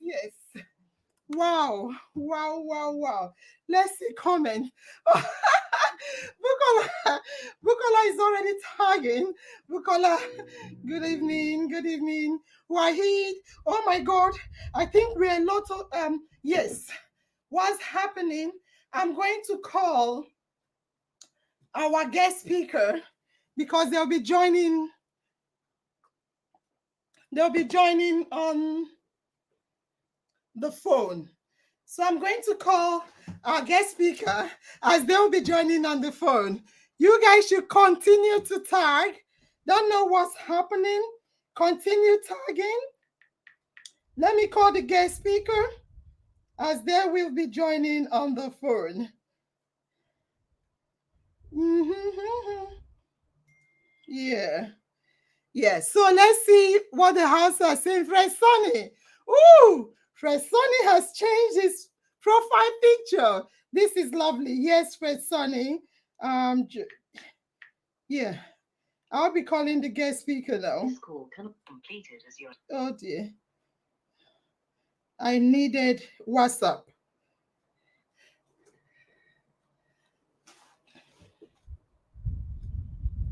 Yes. Wow. Let's see comment. Bukola is already tagging. Bukola, good evening. Wahid, oh my God, I think we're a lot of, yes. What's happening? I'm going to call our guest speaker because they'll be joining on the phone. So I'm going to call our guest speaker as they'll be joining on the phone. You guys should continue to tag. Don't know what's happening. Continue tagging. Let me call the guest speaker as they will be joining on the phone. Yeah. So let's see what the house are saying. Fred Sonny. Ooh, Fred Sonny has changed his profile picture. This is lovely. Yes, Fred Sonny. Yeah. I'll be calling the guest speaker now. This call cannot be completed as your... Oh dear. I needed WhatsApp.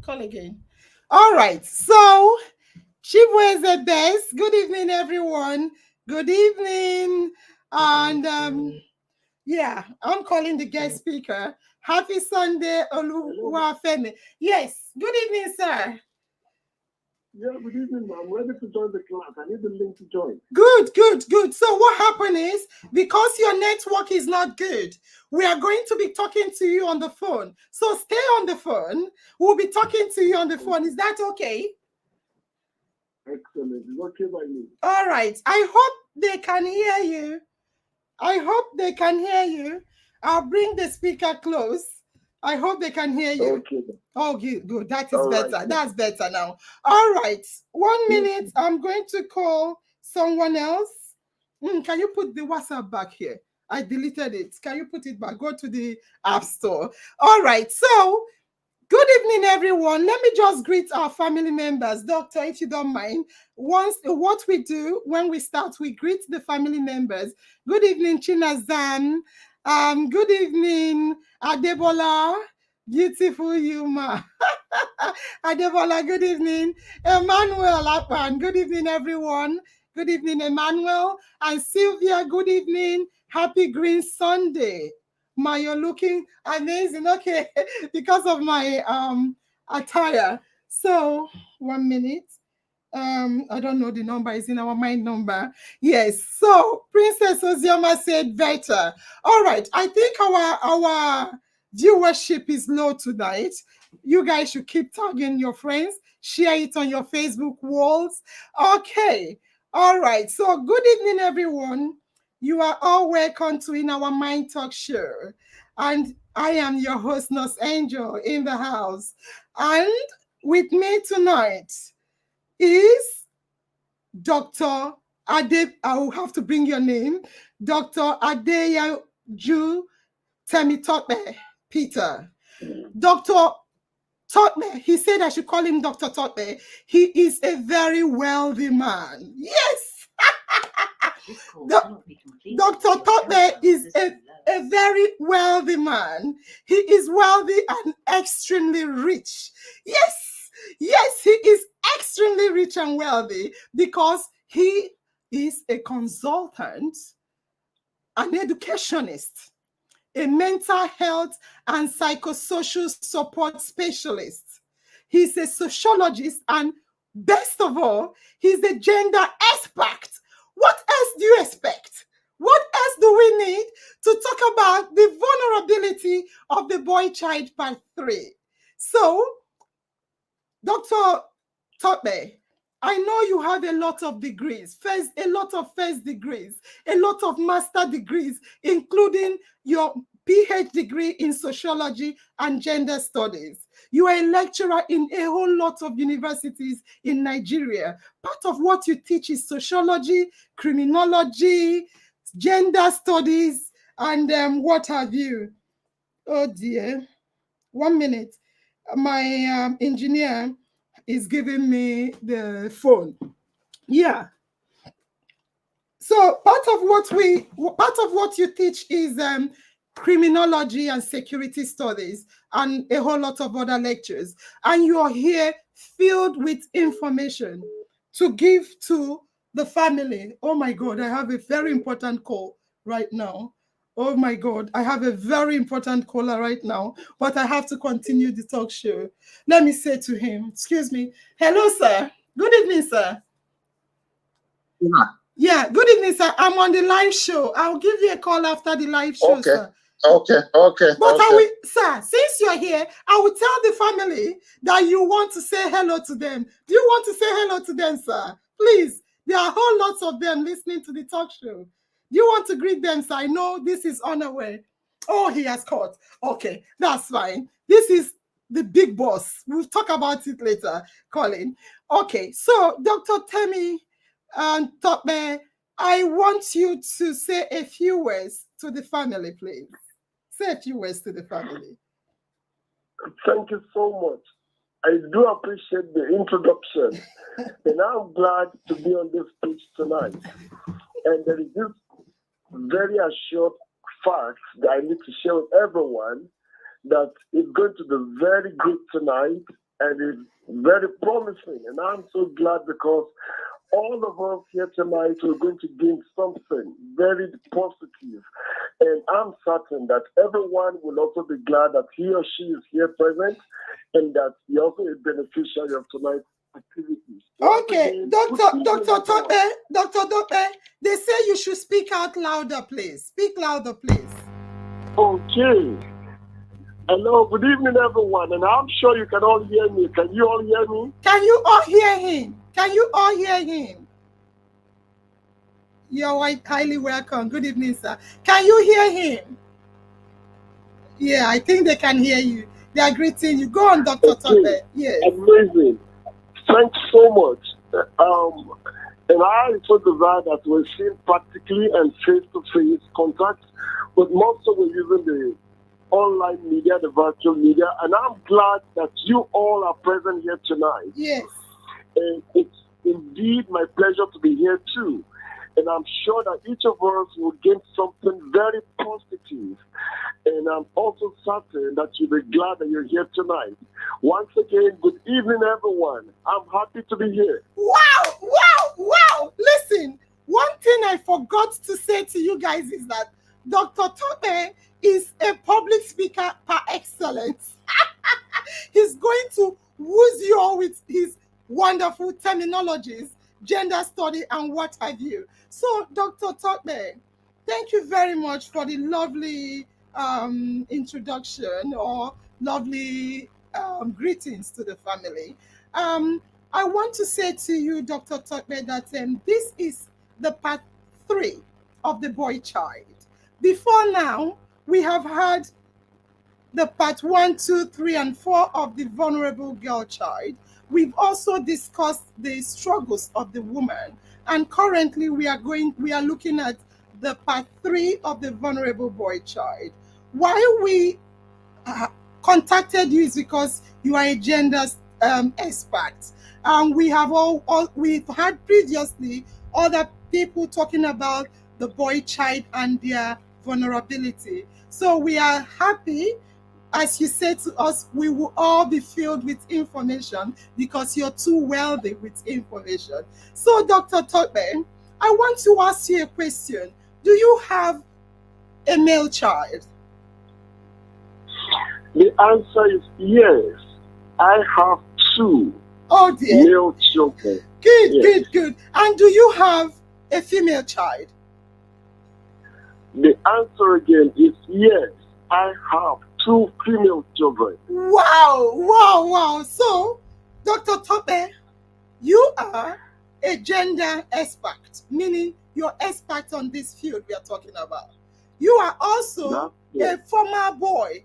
Call again. All right. So, Chibueze Des, good evening, everyone. Good evening. And yeah, I'm calling the guest speaker. Happy Sunday, Oluwafemi. Yes, good evening, sir. Yeah, good evening, I'm ready to join the class. I need the link to join. Good. So what happened is, because your network is not good, we are going to be talking to you on the phone. So stay on the phone. We'll be talking to you on the phone. Is that okay? Excellent. It's okay by me. All right. I hope they can hear you. I'll bring the speaker close. I hope they can hear you. Okay. Oh, good. That is better. Right. That's better now. All right. 1 minute. I'm going to call someone else. Can you put the WhatsApp back here? I deleted it. Can you put it back? Go to the App Store. All right. So Good evening, everyone. Let me just greet our family members. Doctor, if you don't mind. What we do when we start, we greet the family members. Good evening, Chinazan. Good evening, Adebola. Beautiful Yuma. Adebola, good evening. Emmanuel Apan, good evening, everyone. Good evening, Emmanuel. And Sylvia, good evening. Happy Green Sunday. You're looking amazing. Okay, because of my attire. So 1 minute. I don't know the number, is in our mind number. Yes. So Princess Ozioma said better. All right. I think our viewership is low tonight. You guys should keep tagging your friends, share it on your Facebook walls. Okay. All right. So good evening, everyone. You are all welcome to In Our Mind Talk Show. And I am your host, Nurse Angel, in the house. And with me tonight is Dr. Ade, I will have to bring your name, Dr. Adeyaju Temitope Peter. Dr. Tope, he said I should call him Dr. Tope. He is a very wealthy man. Yes. Dr. Tope is a very wealthy man. He is wealthy and extremely rich. Yes, he is extremely rich and wealthy because he is a consultant, an educationist, a mental health and psychosocial support specialist. He's a sociologist, and best of all, he's a gender expert. What else do you expect? What else do we need to talk about the vulnerability of the boy child part 3? So, Dr. Tope, I know you have a lot of degrees, a lot of first degrees, a lot of master degrees, including your PhD degree in sociology and gender studies. You are a lecturer in a whole lot of universities in Nigeria. Part of what you teach is sociology, criminology, gender studies, and what have you. Oh dear. 1 minute. My engineer is giving me the phone. Yeah. So part of what you teach is criminology and security studies and a whole lot of other lectures. And you are here filled with information to give to the family. Oh my God, I have a very important call right now. Oh my God, I have a very important caller right now, but I have to continue the talk show. Let me say to him, excuse me. Hello, sir. Good evening, sir. Yeah, good evening, sir. I'm on the live show. I'll give you a call after the live show, sir. Okay. But I will, sir, since you're here, I will tell the family that you want to say hello to them. Do you want to say hello to them, sir? Please. There are whole lots of them listening to the talk show. Do you want to greet them, sir? I know this is unaware. Oh, he has caught. Okay, that's fine. This is the big boss. We'll talk about it later, Colin. Okay, so Dr. Temi and Tope, I want you to say a few words to the family, please. Say a few words to the family. Thank you so much. I do appreciate the introduction, and I'm glad to be on this speech tonight. And there is this very assured fact that I need to share with everyone that it's going to be very good tonight, and it's very promising. And I'm so glad because all of us here tonight are going to gain something very positive. And I'm certain that everyone will also be glad that he or she is here present and that he also is beneficiary of tonight's activities. Okay, Dr. Tope, they say you should speak out louder, please. Speak louder, please. Okay. Hello, good evening, everyone. And I'm sure you can all hear me. Can you all hear me? Can you all hear him? Can you all hear him? You're highly welcome. Good evening, sir. Can you hear him? Yeah, I think they can hear you. They are greeting you. Go on, Dr. Tope. Yes. Amazing. Thanks so much. And I also desire that we're seeing practically and face-to-face contact, but more so we're using the online media, the virtual media, and I'm glad that you all are present here tonight. Yes. And it's indeed my pleasure to be here too. And I'm sure that each of us will gain something very positive. And I'm also certain that you'll be glad that you're here tonight. Once again, good evening, everyone. I'm happy to be here. Wow, wow, wow. Listen, one thing I forgot to say to you guys is that Dr. Tope is a public speaker par excellence. He's going to wooze you all with his wonderful terminologies, gender study, and what have you. So, Dr. Tope, thank you very much for the lovely introduction or lovely greetings to the family. I want to say to you, Dr. Tope, that this is the part 3 of the boy child. Before now, we have had the part 1, 2, 3, and 4 of the vulnerable girl child. We've also discussed the struggles of the woman, and currently we are looking at the part 3 of the vulnerable boy child. Why we contacted you is because you are a gender expert. We've had previously other people talking about the boy child and their vulnerability. So we are happy, as you said to us, we will all be filled with information because you're too wealthy with information. So, Dr. Tope, I want to ask you a question. Do you have a male child? The answer is yes. I have 2 Oh dear. male children. Good, Yes. good. And do you have a female child? The answer again is yes. I have 2 female children. Wow, wow, wow. So, Dr. Tope, you are a gender expert, meaning you're expert on this field we are talking about. You are also a former boy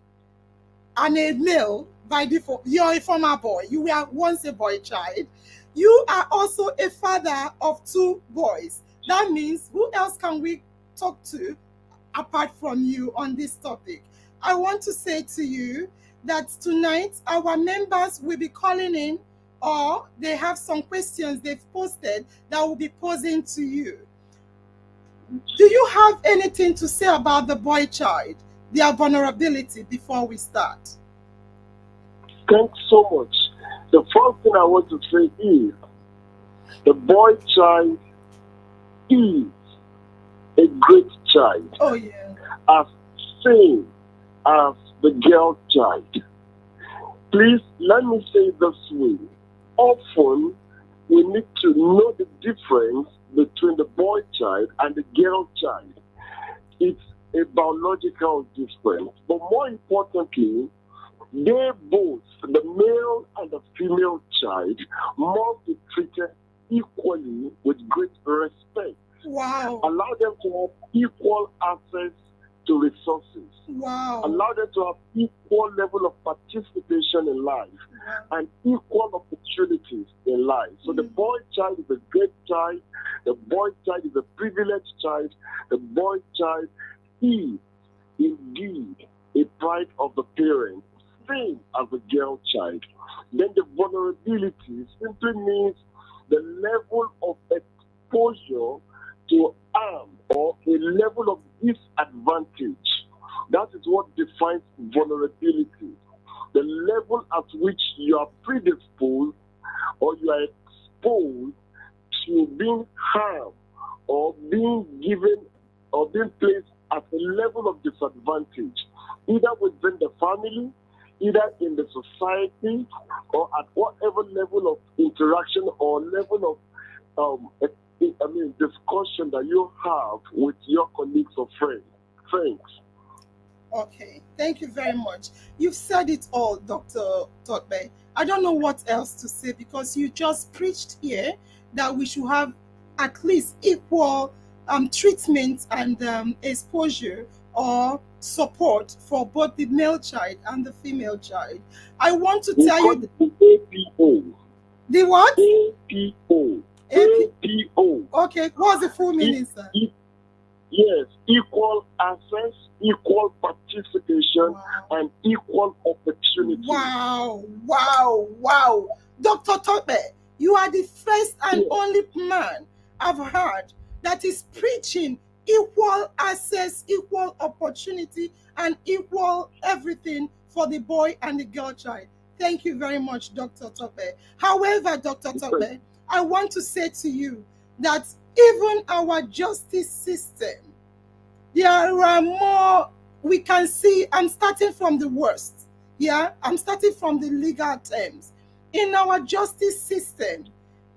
and a male by default. You're a former boy. You were once a boy child. You are also a father of 2 boys. That means who else can we talk to apart from you on this topic? I want to say to you that tonight our members will be calling in, or they have some questions they've posted that will be posing to you. Do you have anything to say about the boy child, their vulnerability, before we start? Thanks so much. The first thing I want to say is the boy child is a great child, Oh yeah. as same as the girl child. Please let me say it this way. Often we need to know the difference between the boy child and the girl child. It's a biological difference, but more importantly, they both, the male and the female child, must be treated equally with great respect. Wow. Allow them to have equal access to resources. Wow. Allow them to have equal level of participation in life and equal opportunities in life. So the boy child is a great child. The boy child is a privileged child. The boy child is indeed a pride of the parent, same as a girl child. Then the vulnerability simply means the level of exposure to harm or a level of disadvantage. That is what defines vulnerability. The level at which you are predisposed or you are exposed to being harmed or being given or being placed at a level of disadvantage, either within the family, either in the society, or at whatever level of interaction or level of discussion that you have with your colleagues or friends. Thanks. Okay, thank you very much. You've said it all, Dr. Tope. I don't know what else to say because you just preached here that we should have at least equal treatment and exposure or support for both the male child and the female child. I want to tell you APO. the what? APO. APO. Okay, what's the full meaning, sir? Yes, equal access, equal participation participation, Wow. and equal opportunity. Wow, wow, wow. Dr. Tope, you are the first and Yeah. only man I've heard that is preaching equal access, equal opportunity, and equal everything for the boy and the girl child. Thank you very much, Dr. Tope. However, Dr. Tope, I want to say to you that even our justice system, there are more we can see. I'm starting from the worst. Yeah, I'm starting from the legal terms. In our justice system,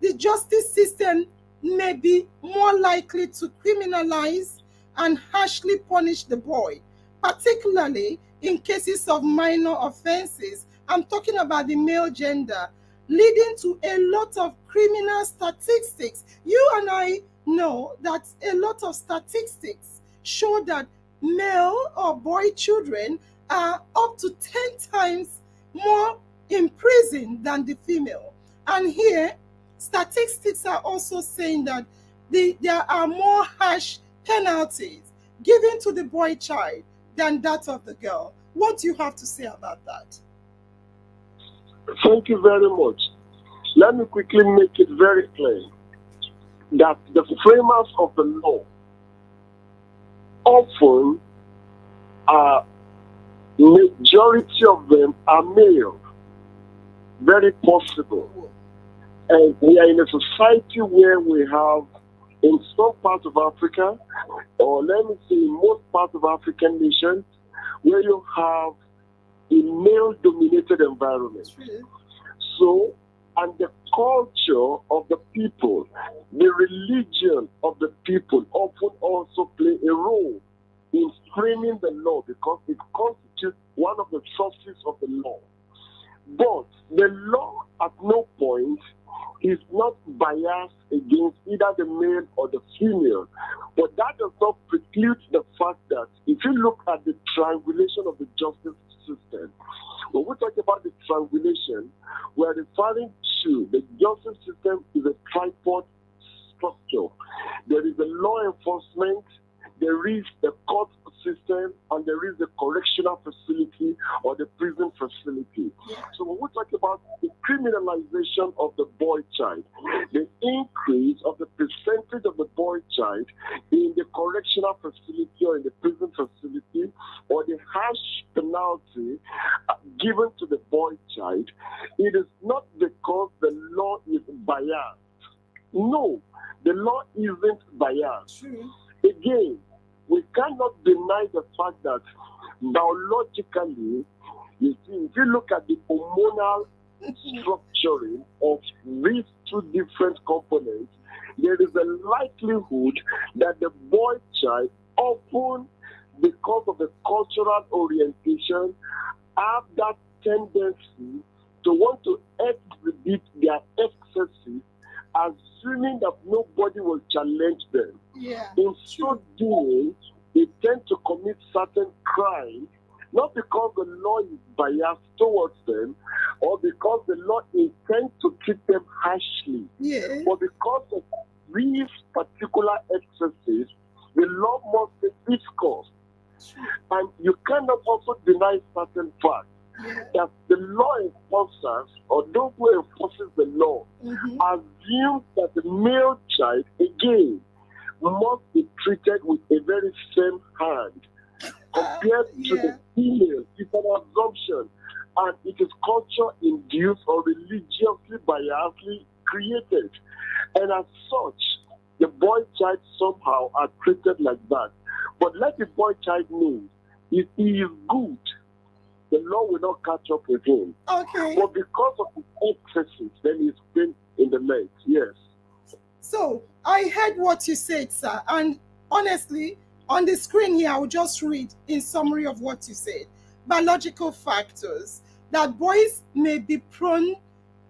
the justice system may be more likely to criminalize and harshly punish the boy, particularly in cases of minor offenses. I'm talking about the male gender, leading to a lot of criminal statistics. You and I know that a lot of statistics show that male or boy children are up to 10 times more in prison than the female. And here, statistics are also saying that there are more harsh penalties given to the boy child than that of the girl. What do you have to say about that? Thank you very much. Let me quickly make it very clear that the framers of the law often majority of them are male. Very possible. And we are in a society where we have, in some parts of Africa, or let me say in most parts of African nations, where you have a male-dominated environment. So, and the culture of the people, the religion of the people often also play a role in framing the law because it constitutes one of the sources of the law. But the law at no point is not biased against either the male or the female. But that does not preclude the fact that if you look at the triangulation of the justice system, when we talk about the triangulation, we're referring to the justice system is a tripod structure. There is a law enforcement, there is the court system, and there is the correctional facility or the prison facility. So when we talk about the criminalization of the boy child, the increase of the percentage of the boy child in the correctional facility or in the prison facility, or the harsh penalty given to the boy child, it is not because the law is biased. No, the law isn't biased. True. Again, we cannot deny the fact that biologically, you see, if you look at the hormonal structuring of these two different components, there is a likelihood that the boy child often, because of the cultural orientation, have that tendency to want to exhibit their excesses, assuming that nobody will challenge them. Yeah. In so doing, they tend to commit certain crimes, not because the law is biased towards them or because the law intends to treat them harshly, Yeah. but because of these particular excesses, the law must take its course. And you cannot also deny certain facts. That the law enforcers or those who enforces the law assume that the male child again must be treated with a very same hand compared to the female. It's an assumption, and it is culture induced or religiously biasly created, and as such the boy child somehow are treated like that. But let the boy child know if he is good, the law will not catch up with him. Okay. But because of the excesses, then he's been in the legs. Yes. So I heard what you said, sir, and honestly, on the screen here, I will just read in summary of what you said. Biological factors that boys may be prone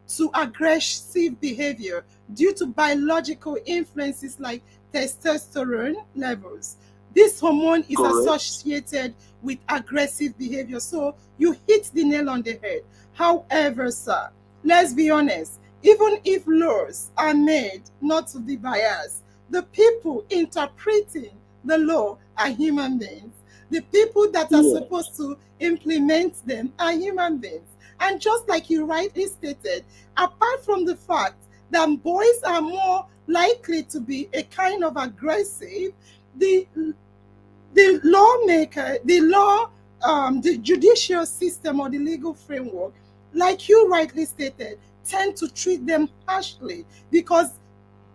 to aggressive behavior due to biological influences like testosterone levels. This hormone is Correct. associated with aggressive behavior. So you hit the nail on the head. However, sir, let's be honest, even if laws are made not to be biased, the people interpreting the law are human beings. The people that are Yeah. supposed to implement them are human beings. And just like you rightly stated, apart from the fact that boys are more likely to be a kind of aggressive, the lawmaker, the judicial system or the legal framework, like you rightly stated, tend to treat them harshly because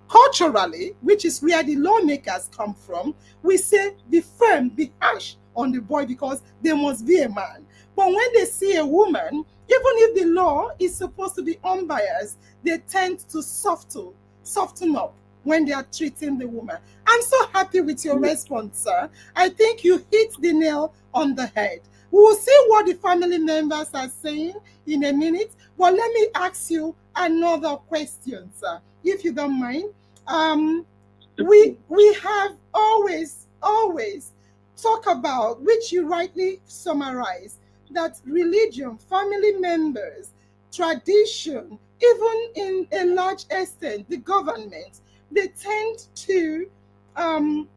culturally, which is where the lawmakers come from, we say be firm, be harsh on the boy because they must be a man. But when they see a woman, even if the law is supposed to be unbiased, they tend to soften up when they are treating the woman. I'm so happy with your response, sir. I think you hit the nail on the head. We will see what the family members are saying in a minute, but let me ask you another question, sir, if you don't mind. We have always talk about, which you rightly summarize, that religion, family members, tradition, even in a large extent, the government, they tend to um,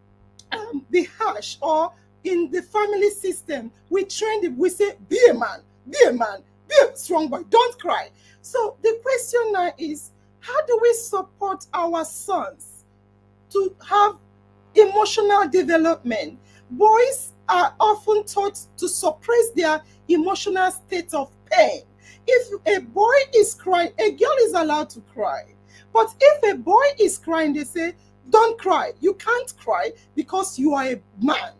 be harsh, or in the family system, we train them, we say, be a man, be a man, be a strong boy, don't cry. So the question now is, how do we support our sons to have emotional development? Boys are often taught to suppress their emotional state of pain. If a boy is crying, a girl is allowed to cry. But if a boy is crying, they say, don't cry. You can't cry because you are a man.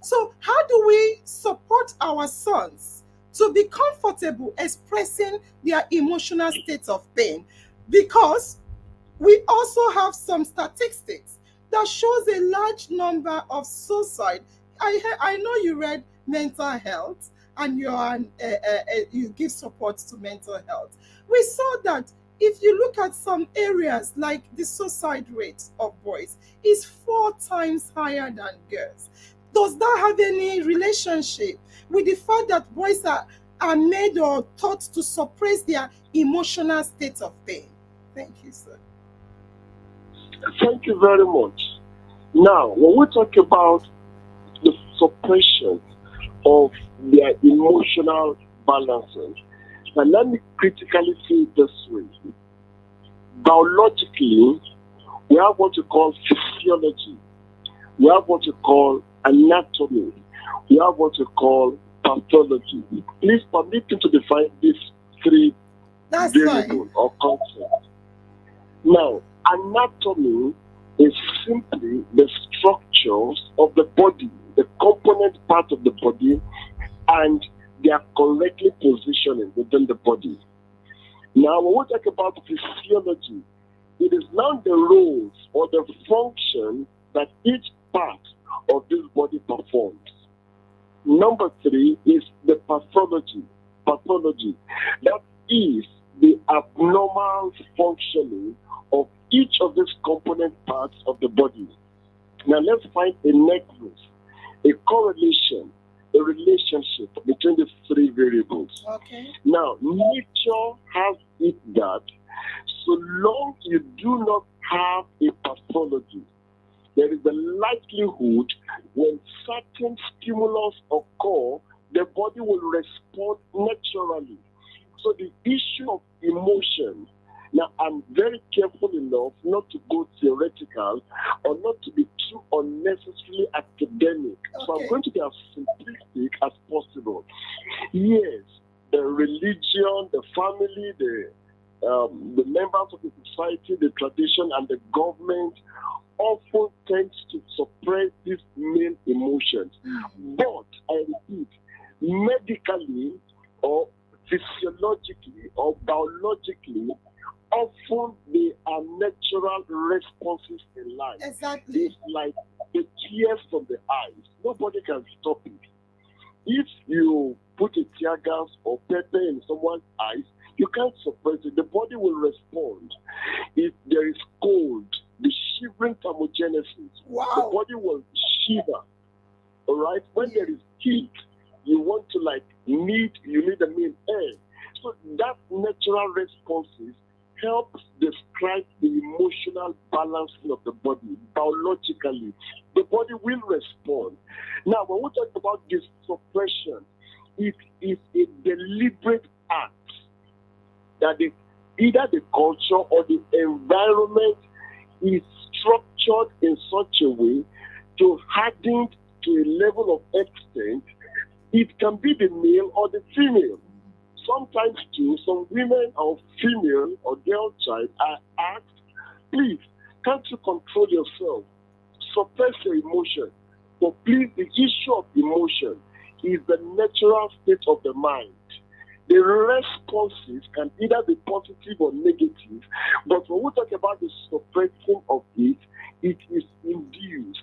So how do we support our sons to be comfortable expressing their emotional state of pain? Because we also have some statistics that shows a large number of suicide. I know you read mental health and you give support to mental health. We saw that if you look at some areas, like the suicide rate of boys is 4 times higher than girls. Does that have any relationship with the fact that boys are made or taught to suppress their emotional state of pain? Thank you, sir. Thank you very much. Now, when we talk about the suppression of their emotional balancing, and let me critically say it this way. Biologically, we have what you call physiology, we have what you call anatomy, we have what you call pathology. Please permit me to define these three variables or concepts. Now, anatomy is simply the structures of the body, the component part of the body, and they are correctly positioned within the body. Now, when we talk about physiology, it is now the roles or the function that each part of this body performs. Number 3 is the pathology. That is the abnormal functioning of each of these component parts of the body. Now let's find a nexus, a correlation, a relationship between these three variables. Okay. Now, nature has it that so long you do not have a pathology, there is a likelihood when certain stimulus occur, the body will respond naturally. So the issue of emotion, now I'm very careful enough not to go theoretical or not to be too unnecessarily academic. Okay. So I'm going to be as simplistic as possible. Yes, the religion, the family, the members of the society, the tradition, and the government often tends to suppress these main emotions. But I repeat, medically or physiologically or biologically, often they are natural responses in life. Exactly. It's like the tears from the eyes. Nobody can stop it. If you put a tear gas or pepper in someone's eyes, you can't suppress it. The body will respond. If there is cold, the shivering thermogenesis, the body will shiver. All right? When there is heat, you want to you need the main air. So that natural responses helps describe the emotional balancing of the body biologically. The body will respond. Now, when we talk about this suppression, it is a deliberate act that either the culture or the environment is structured in such a way to harden to a level of extent. It can be the male or the female. Sometimes too, some women or female or girl child are asked, please, can't you control yourself? Suppress your emotion. But please, the issue of emotion is the natural state of the mind. The responses can either be positive or negative, but when we talk about the suppressing of it, it is induced.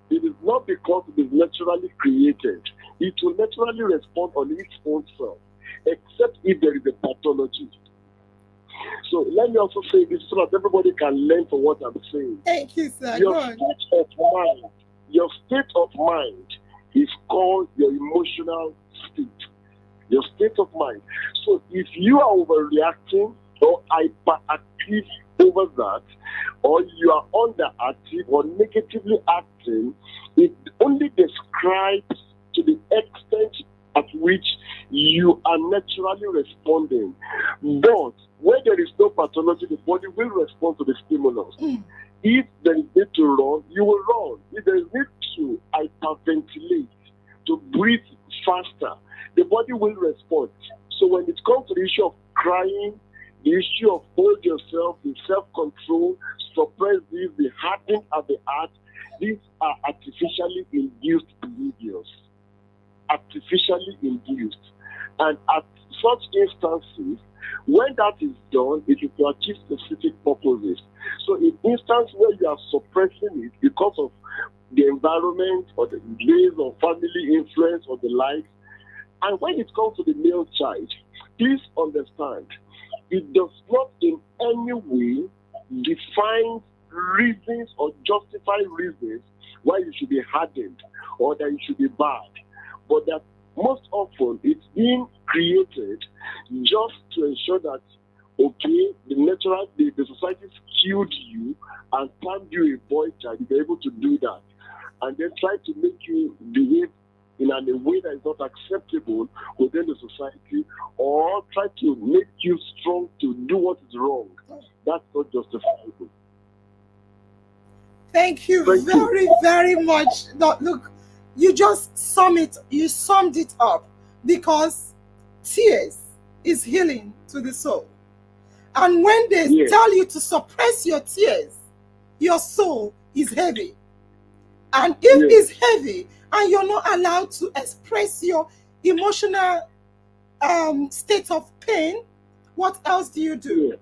It is not because it is naturally created. It will naturally respond on its own self, except if there is a pathology. So let me also say this so that everybody can learn from what I'm saying. Thank you, sir. Your state of mind is called your emotional state. Your state of mind. So if you are overreacting or hyperactive over that, or you are underactive or negatively acting, it only describes to the extent at which you are naturally responding. But when there is no pathology, the body will respond to the stimulus. If there is need to run, you will run. If there is need to hyperventilate, to breathe faster, the body will respond. So when it comes to the issue of crying, the issue of hold yourself, the self-control, suppress this, the hardening of the heart, these are artificially induced behaviors. Artificially induced. And at such instances, when that is done, it is to achieve specific purposes. So in instances where you are suppressing it because of the environment or the base of family influence or the like, and when it comes to the male child, please understand, it does not in any way define reasons or justify reasons why you should be hardened or that you should be bad. But that most often it's being created just to ensure that, okay, the society skewed you and turned you a boy child, you're able to do that. And then try to make you behave in a way that is not acceptable within the society, or try to make you strong to do what is wrong. That's not justifiable. Thank you very much. Look, you just summed it up, because tears is healing to the soul. And when they tell you to suppress your tears, your soul is heavy. And if it's heavy and you're not allowed to express your emotional state of pain, what else do you do?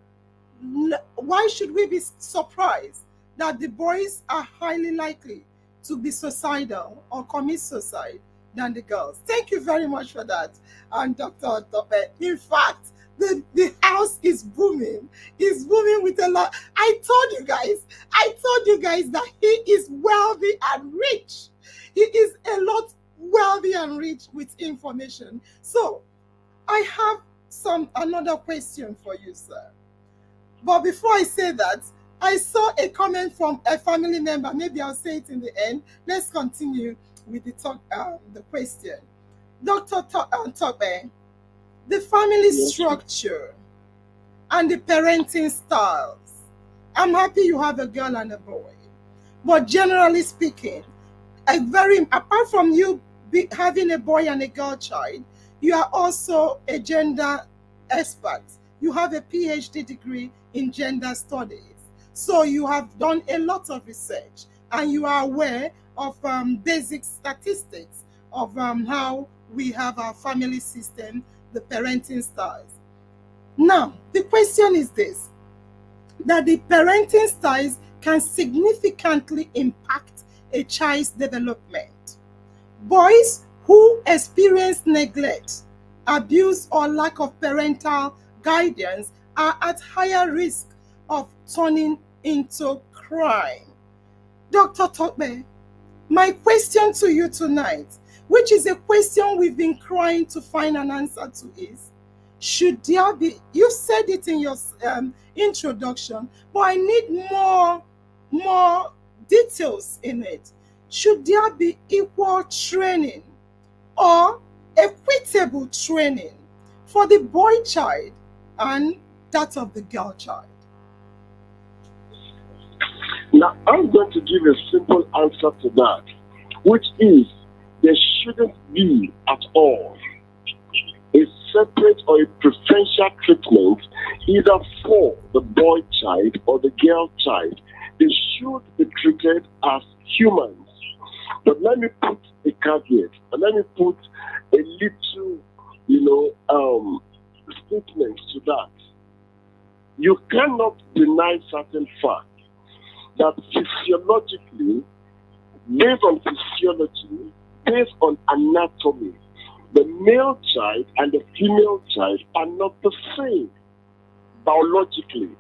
Why should we be surprised that the boys are highly likely to be suicidal or commit suicide than the girls? Thank you very much for that, and Dr. Tope. In fact, the house is booming. It's booming with a lot. I told you guys that he is wealthy and rich. He is a lot wealthy and rich with information. So I have another question for you, sir. But before I say that, I saw a comment from a family member. Maybe I'll say it in the end. Let's continue with the question. Dr. Tope, the family structure and the parenting styles. I'm happy you have a girl and a boy. But generally speaking, apart from you having a boy and a girl child, you are also a gender expert. You have a PhD degree in gender studies. So you have done a lot of research and you are aware of basic statistics of how we have our family system, the parenting styles. Now, the question is this, that the parenting styles can significantly impact a child's development. Boys who experience neglect, abuse, or lack of parental guidance are at higher risk of turning into crime. Dr. Tope, my question to you tonight, which is a question we've been trying to find an answer to, is should there be, you said it in your introduction, but I need more details in it. Should there be equal training or equitable training for the boy child and that of the girl child? Now, I'm going to give a simple answer to that, which is there shouldn't be at all a separate or a preferential treatment either for the boy child or the girl child. They should be treated as humans. But let me put a caveat, and let me put a little, statement to that. You cannot deny certain facts that physiologically, based on physiology, based on anatomy, the male child and the female child are not the same biologically.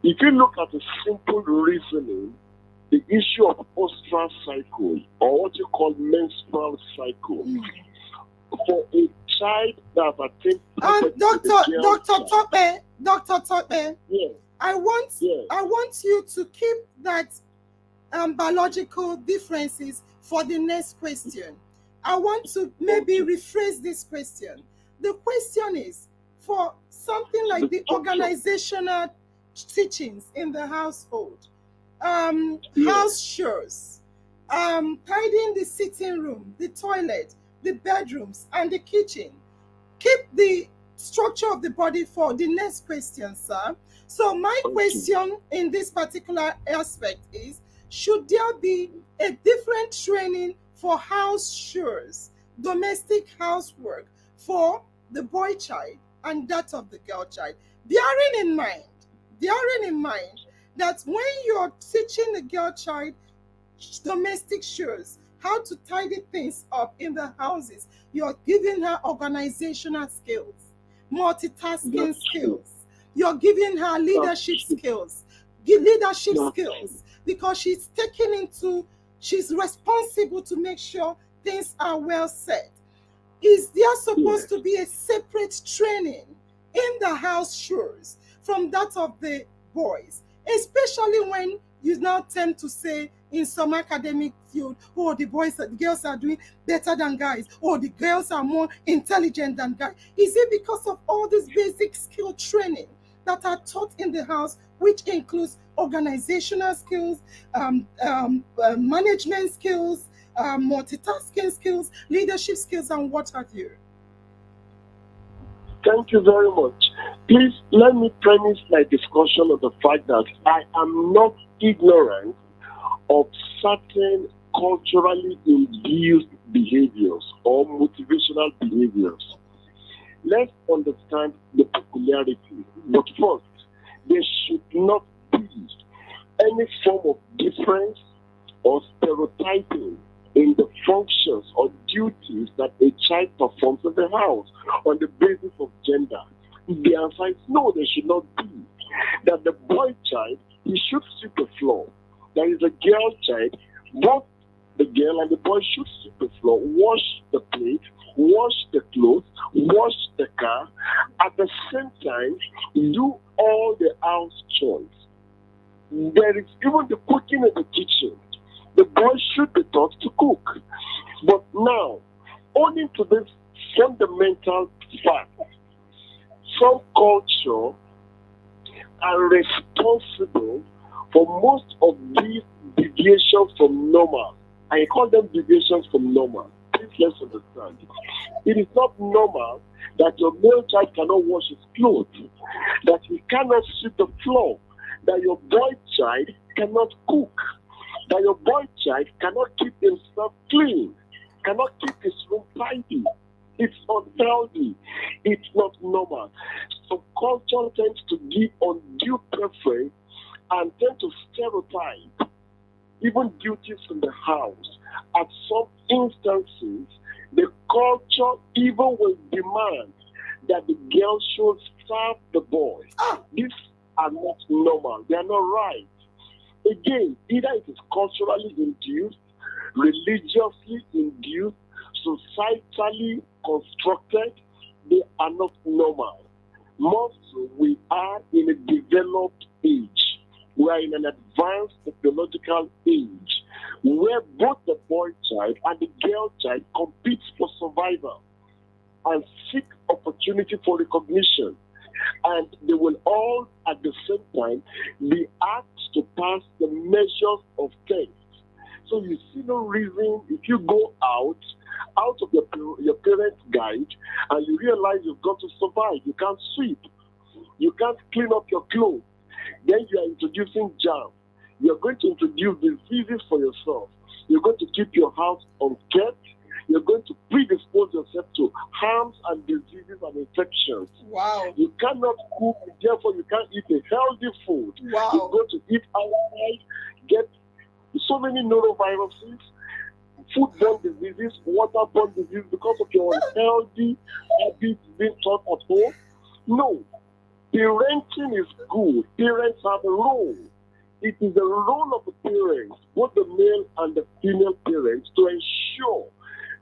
If you look at the simple reasoning, the issue of menstrual cycle, or what you call menstrual cycle, for a child that attains Dr. Tope, yes. I want you to keep that biological differences for the next question. I want to maybe rephrase this question. The question is, for something like the organizational teachings in the household, house chores, tidying the sitting room, the toilet, the bedrooms, and the kitchen. Keep the structure of the body for the next question, sir. So my question in this particular aspect is, should there be a different training for house chores, domestic housework for the boy child and that of the girl child? Bearing in mind that when you're teaching the girl child domestic chores, how to tidy things up in the houses, you're giving her organizational skills, multitasking skills. You're giving her leadership skills, because she's responsible to make sure things are well set. Is there supposed to be a separate training in the house chores from that of the boys, especially when you now tend to say in some academic field, oh, the girls are doing better than guys, or the girls are more intelligent than guys? Is it because of all this basic skill training that are taught in the house, which includes organizational skills, management skills, multitasking skills, leadership skills, and what have you? Thank you very much. Please let me premise my discussion on the fact that I am not ignorant of certain culturally induced behaviors or motivational behaviors. Let's understand the peculiarity. But first, there should not be any form of difference or stereotyping in the functions or duties that a child performs in the house on the basis of gender. The answer is no, there should not be. That the boy child, he should sweep the floor. There is a girl child, both the girl and the boy should sweep the floor, wash the plate, wash the clothes, wash the car. At the same time, do all the house chores. There is even the cooking in the kitchen. The boy should be taught to cook. But now, owing to this fundamental fact, some culture are responsible for most of these deviations from normal. I call them deviations from normal. Please let's understand. It is not normal that your male child cannot wash his clothes, that he cannot sweep the floor, that your boy child cannot cook, that your boy child cannot keep himself clean, cannot keep his room tidy. It's unhealthy. It's not normal. So culture tends to give undue preference and tend to stereotype even duties in the house. At some instances, the culture even will demand that the girl should serve the boy. These are not normal. They are not right. Again, either it is culturally induced, religiously induced, societally constructed, they are not normal. More so, we are in a developed age. We are in an advanced technological age where both the boy child and the girl child compete for survival and seek opportunity for recognition. And they will all at the same time be asked to pass the measures of tests. So you see no reason if you go out of your parents' guide and you realize you've got to survive. You can't sweep. You can't clean up your clothes. Then you are introducing germs. You're going to introduce diseases for yourself. You're going to keep your house unkept. You're going to predispose yourself to harms and diseases and infections. Wow. You cannot cook, therefore you can't eat a healthy food. Wow. You're going to eat outside, get so many noroviruses, foodborne diseases, waterborne diseases because of your unhealthy habits being taught at home. No. Parenting is good. Parents have a role. It is the role of the parents, both the male and the female parents, to ensure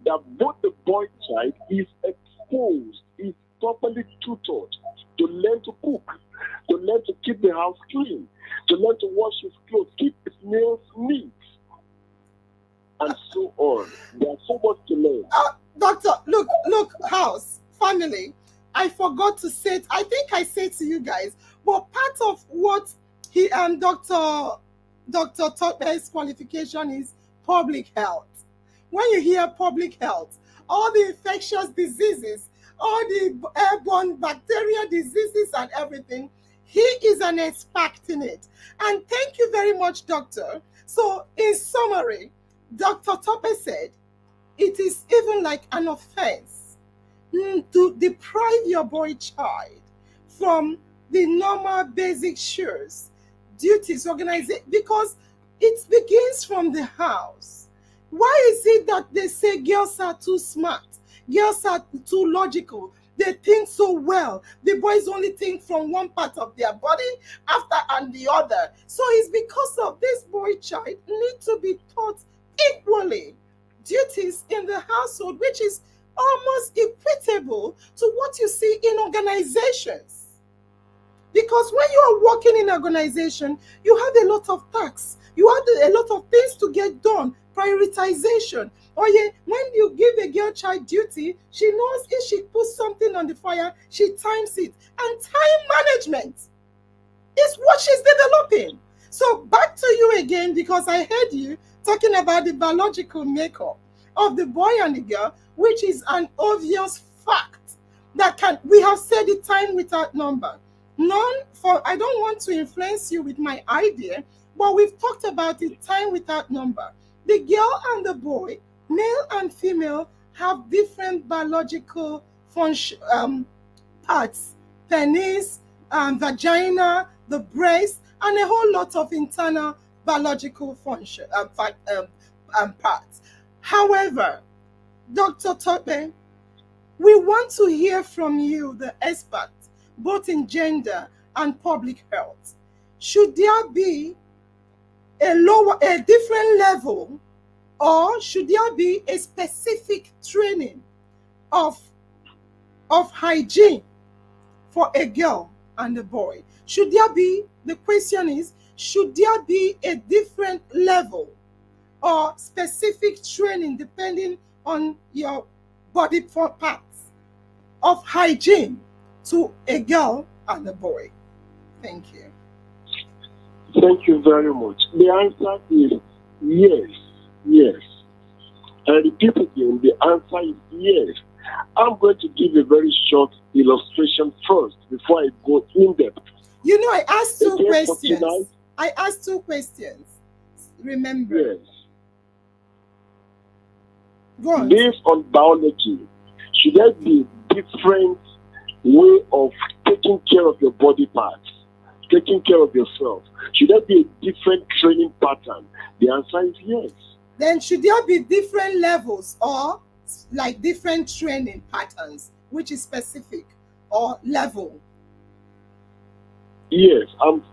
that both the boy child is exposed, is properly tutored to learn to cook, to learn to keep the house clean, to learn to wash his clothes, keep his nails neat, and so on. There's so much to learn. Doctor, look, house, family. I forgot to say it. I think I said to you guys, but part of what he Dr. Tope's qualification is public health. When you hear public health, all the infectious diseases, all the airborne bacterial diseases and everything, he is an expert in it. And thank you very much, doctor. So in summary, Dr. Tope said, it is even like an offense to deprive your boy child from the normal basic chores, duties, organization, because it begins from the house. Why is it that they say girls are too smart, girls are too logical, they think so well, the boys only think from one part of their body after and the other? So it's because of this boy child need to be taught equally duties in the household, which is almost equitable to what you see in organizations. Because when you are working in an organization, you have a lot of tasks, you have a lot of things to get done, prioritization. Or when you give a girl child duty, she knows if she puts something on the fire, she times it. And time management is what she's developing. So back to you again, because I heard you talking about the biological makeup of the boy and the girl, which is an obvious fact that we have said it time without number. I don't want to influence you with my idea, but we've talked about it time without number. The girl and the boy, male and female, have different biological function, parts, penis, vagina, the breast, and a whole lot of internal biological function parts. However, Dr. Tope, we want to hear from you, the expert, both in gender and public health. Should there be a different level, or should there be a specific training of hygiene for a girl and a boy? Should there be, the question is, should there be a different level or specific training depending on your body parts of hygiene to a girl and a boy? Thank you. Thank you very much. The answer is yes, yes. And repeat again, the answer is yes. I'm going to give a very short illustration first before I go in depth. You know, I asked two questions. I asked two questions. Remember. Yes. Go on. Based on biology, should there be a different way of taking care of your body parts, taking care of yourself? Should there be a different training pattern? The answer is yes. Then should there be different levels or like different training patterns, which is specific or level? Yes,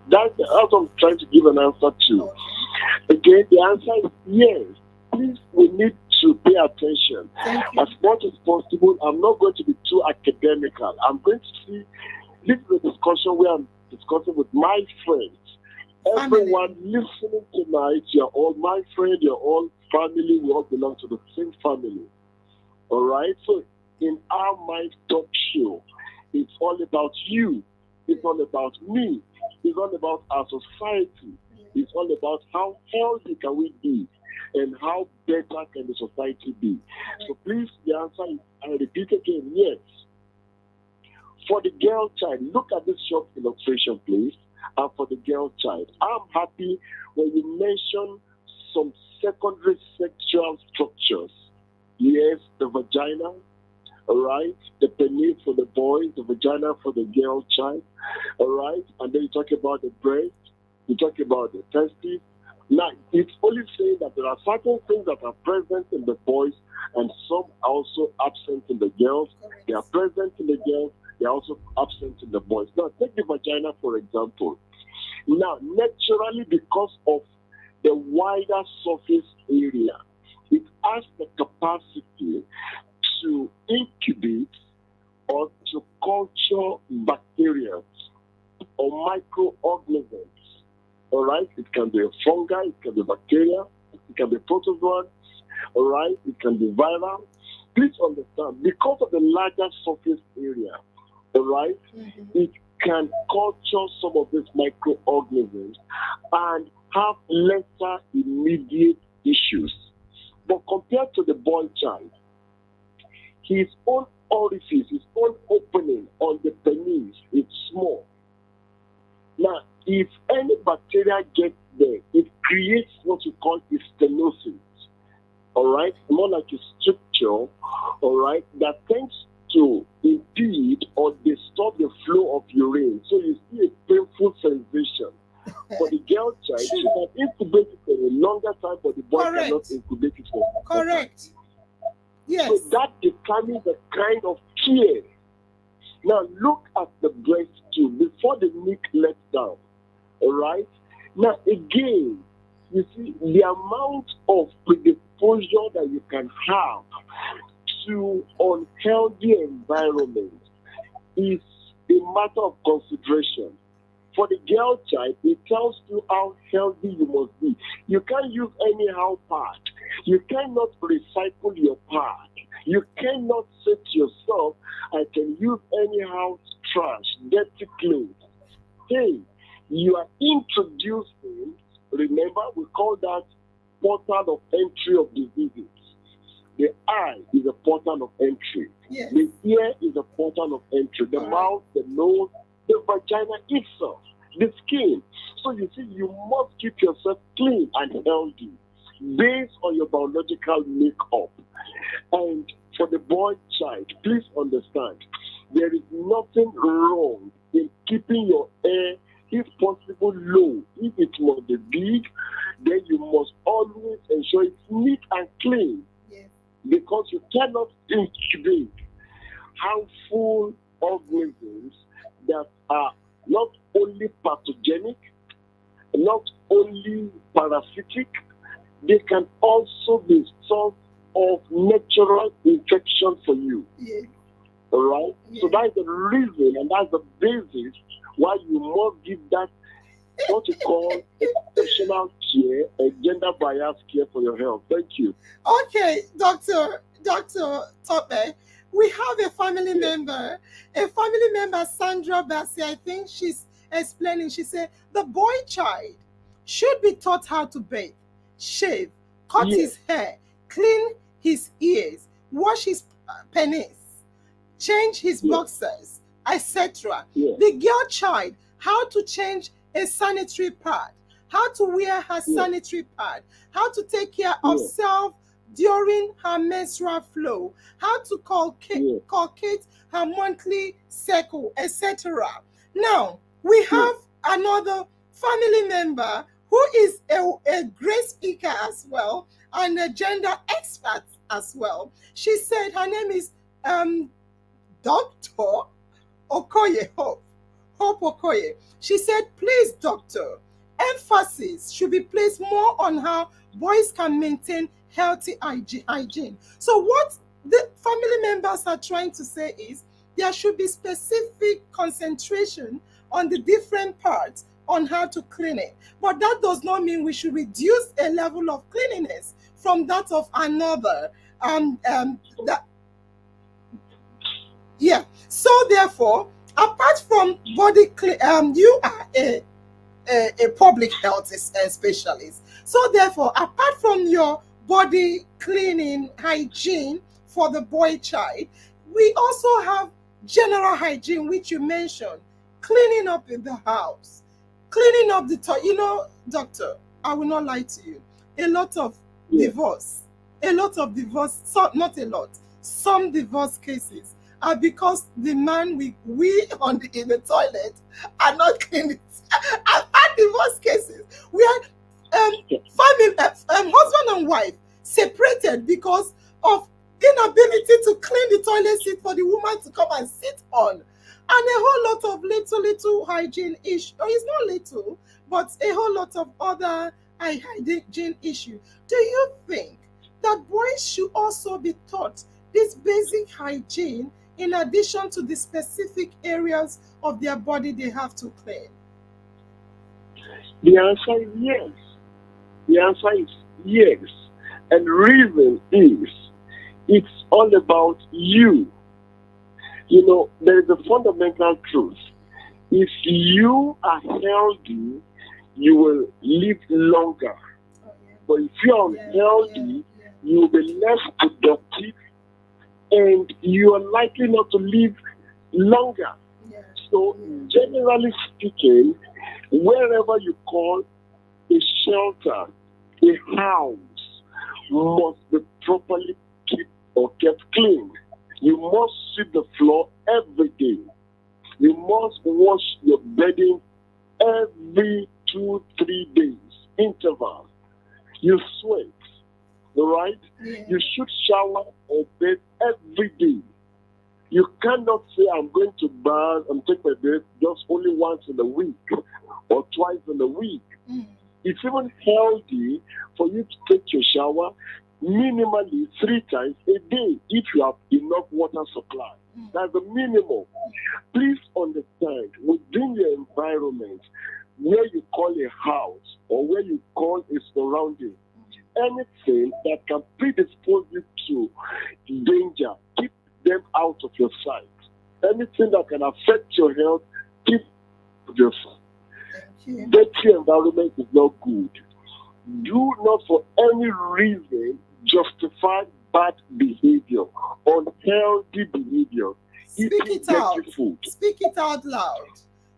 that's what I'm trying to give an answer to. Okay. Again, the answer is yes. Please, we need to pay attention. Thank you. As much as possible, I'm not going to be too academical. I'm going to see this is a discussion where I'm discussing with my friends. Family. Everyone listening tonight, you're all my friend, you're all family, we all belong to the same family. All right? So in our Mind Talk Show, it's all about you. It's all about me. It's all about our society. It's all about how healthy can we be and how better can the society be. So please, the answer is, I repeat again, yes. For the girl child, look at this short illustration, please. And for the girl child, I'm happy when you mention some secondary sexual structures. Yes, the vagina, all right, the penis for the boy, the vagina for the girl child, all right, and then you talk about the breast, you talk about the testes. Now, it's only saying that there are certain things that are present in the boys and some are also absent in the girls. They are present in the girls, they are also absent in the boys. Now, take the vagina, for example. Now, naturally, because of the wider surface area, it has the capacity to incubate or to culture bacteria or microorganisms. All right? It can be a fungi, it can be bacteria, it can be protozoans, all right? It can be viral. Please understand, because of the larger surface area, all right, it can culture some of these microorganisms and have lesser immediate issues. But compared to the boy child, his own orifice, his own opening on the penis is small. Now, if any bacteria gets there, it creates what we call a stenosis, all right? More like a stricture, all right, that tends to impede or disturb the flow of urine. So you see a painful sensation. For the girl child, she can incubate it for a longer time, but the boy Correct. cannot incubate it for a longer time. Correct. Yes. So that determines the kind of care. Now look at the breast too, before the neck lets down. All right? Now again, you see the amount of predisposition that you can have to unhealthy environment is a matter of consideration. For the girl child, it tells you how healthy you must be. You can't use anyhow pad. You cannot recycle your pad. You cannot say to yourself, I can use anyhow trash, dirty clothes. Hey, you are introducing, remember, we call that portal of entry of diseases. The eye is a portal of entry. Yes. The ear is a portal of entry. The mouth, the nose, the vagina itself, the skin. So you see, you must keep yourself clean and healthy based on your biological makeup. And for the boy child, please understand, there is nothing wrong in keeping your hair, if possible, low. If it must be big, then you must always ensure it's neat and clean. Yes. Because you cannot incubate harmful organisms that are not only pathogenic, not only parasitic, they can also be source of natural infection for you. Yes. All right? Yes. So that's the reason and that's the basis why you must give that what you call exceptional care and gender biased care for your health. Thank you. Okay, Dr. Tope, we have a family member, Sandra Bassi. I think she's explaining. She said the boy child should be taught how to bathe, shave, cut Yes. his hair, clean his ears, wash his penis, change his Yes. boxers, etc. Yes. The girl child, how to change a sanitary pad, how to wear her sanitary pad, how to take care of Yes. self during her menstrual flow, how to calculate her monthly cycle, etc. Now, we have another family member who is a great speaker as well and a gender expert as well. She said her name is Dr. Okoye, Hope Okoye. She said, please, doctor, emphasis should be placed more on how boys can maintain healthy hygiene. So what the family members are trying to say is there should be specific concentration on the different parts on how to clean it. But that does not mean we should reduce a level of cleanliness from that of another. So therefore, apart from body clean, you are a public health specialist. So therefore, apart from your body cleaning hygiene for the boy child, we also have general hygiene, which you mentioned, cleaning up in the house, cleaning up the toilet. You know, doctor, I will not lie to you. A lot of divorce, not a lot, some divorce cases are because the man in the toilet are not cleaning. I've had divorce cases where husband and wife separated because of inability to clean the toilet seat for the woman to come and sit on, and a whole lot of little hygiene issue. It's not little, but a whole lot of other hygiene issue. Do you think that boys should also be taught this basic hygiene in addition to the specific areas of their body they have to clean? The answer is yes. The answer is yes. And reason is, it's all about you. You know, there is a fundamental truth. If you are healthy, you will live longer. But if you are unhealthy, you will be less productive and you are likely not to live longer. So, generally speaking, wherever you call a shelter, a house must be properly kept clean. You must sweep the floor every day. You must wash your bedding every 2-3 days interval. You sweat, all right? You should shower or bathe every day. You cannot say, I'm going to bath and take my bath just only once in a week or twice in a week. It's even healthy for you to take your shower minimally 3 times a day if you have enough water supply. That's the minimum. Please understand, within your environment, where you call a house or where you call a surrounding, anything that can predispose you to danger, keep them out of your sight. Anything that can affect your health, keep out of your sight. Dirty environment is not good. Do not for any reason justify bad behavior, unhealthy behavior. Speak it out. Speak it out loud.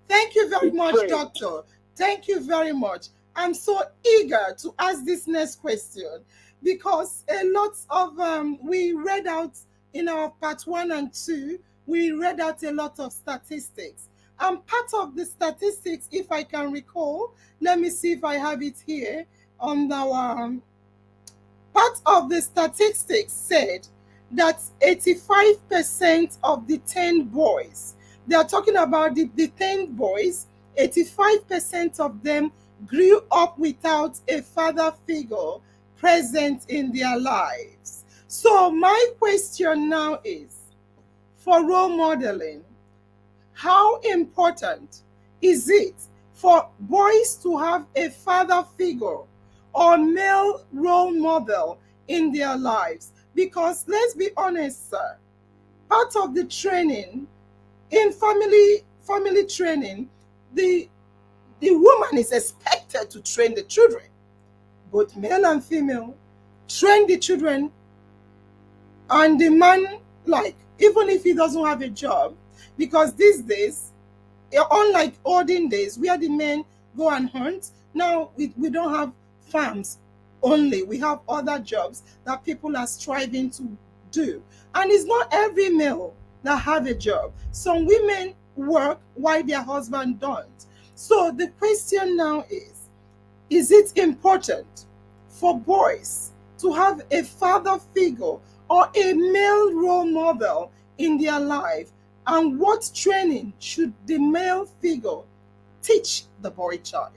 Thank you very much, doctor. Thank you very much. I'm so eager to ask this next question because a lot of we read out in our part 1 and 2, we read out a lot of statistics. And part of the statistics, if I can recall, let me see if I have it here on our part of the statistics said that 85% of detained boys, they are talking about the detained boys, 85% of them grew up without a father figure present in their lives. So my question now is, for role modeling, how important is it for boys to have a father figure or male role model in their lives? Because let's be honest, sir, part of the training in family training, the woman is expected to train the children, both male and female, train the children, and the man, like, even if he doesn't have a job, because these days, unlike olden days where the men go and hunt, now we don't have farms only. We have other jobs that people are striving to do. And it's not every male that have a job. Some women work while their husband don't. So the question now is it important for boys to have a father figure or a male role model in their life? And what training should the male figure teach the boy child?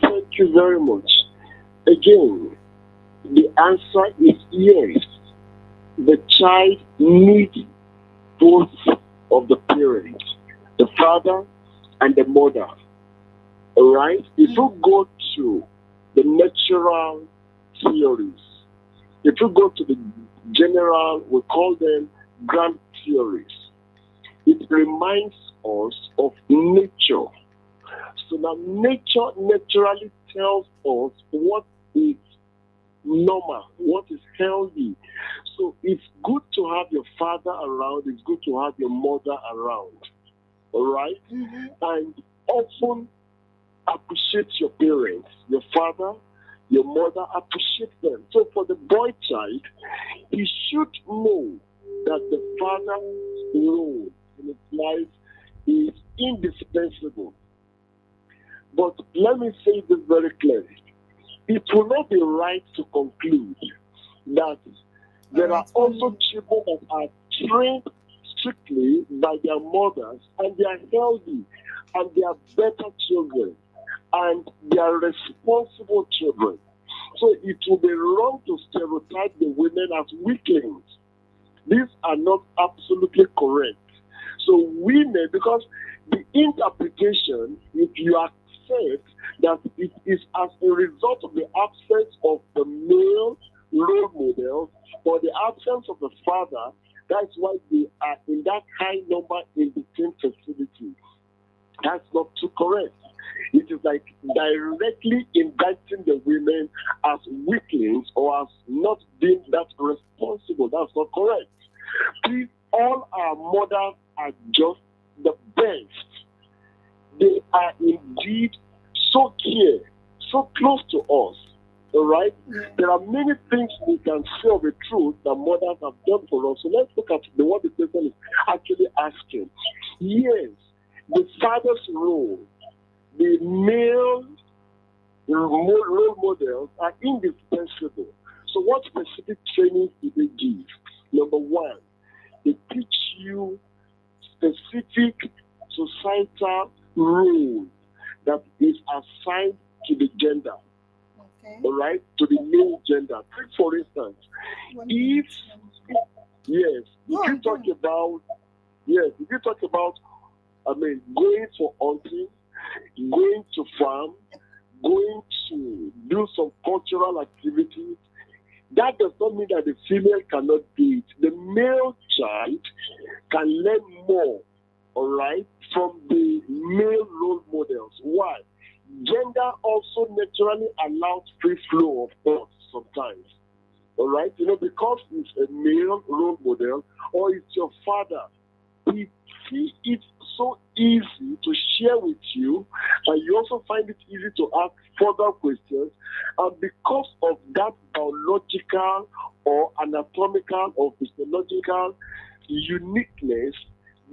Thank you very much. Again, the answer is yes. The child needs both of the parents, the father and the mother. All right? If you go to the natural theories, if you go to the general, we call them grand theories, it reminds us of nature. So now nature naturally tells us what is normal, what is healthy. So it's good to have your father around, it's good to have your mother around. All right? And often appreciate your parents, your father, your mother, appreciate them. So for the boy child, he should know that the father's role in his life is indispensable. But let me say this very clearly. It will not be right to conclude that there are also children that are trained strictly by their mothers and they are healthy and they are better children and they are responsible children. So it will be wrong to stereotype the women as weaklings. These are not absolutely correct. So women, because the interpretation, if you accept that it is as a result of the absence of the male role models or the absence of the father, that's why they are in that high number in the teen facility. That's not too correct. It is like directly indicting the women as weaklings or as not being that responsible. That's not correct. Please, all our mothers are just the best. They are indeed so care, so close to us. All right? There are many things we can say of the truth that mothers have done for us. So let's look at what the person is actually asking. Yes, the father's role, the male role models are indispensable. So what specific training do they give? Number one, they teach you specific societal role that is assigned to the gender. Okay. All right, to the male gender. Take for instance, if you talk about going for hunting, going to farm, going to do some cultural activities, that does not mean that the female cannot do it. The male child can learn more, all right, from the male role models. Why? Gender also naturally allows free flow of thoughts sometimes. All right? Because it's a male role model or it's your father, he sees it so easy to share with you, and you also find it easy to ask further questions. And because of that biological or anatomical or physiological uniqueness,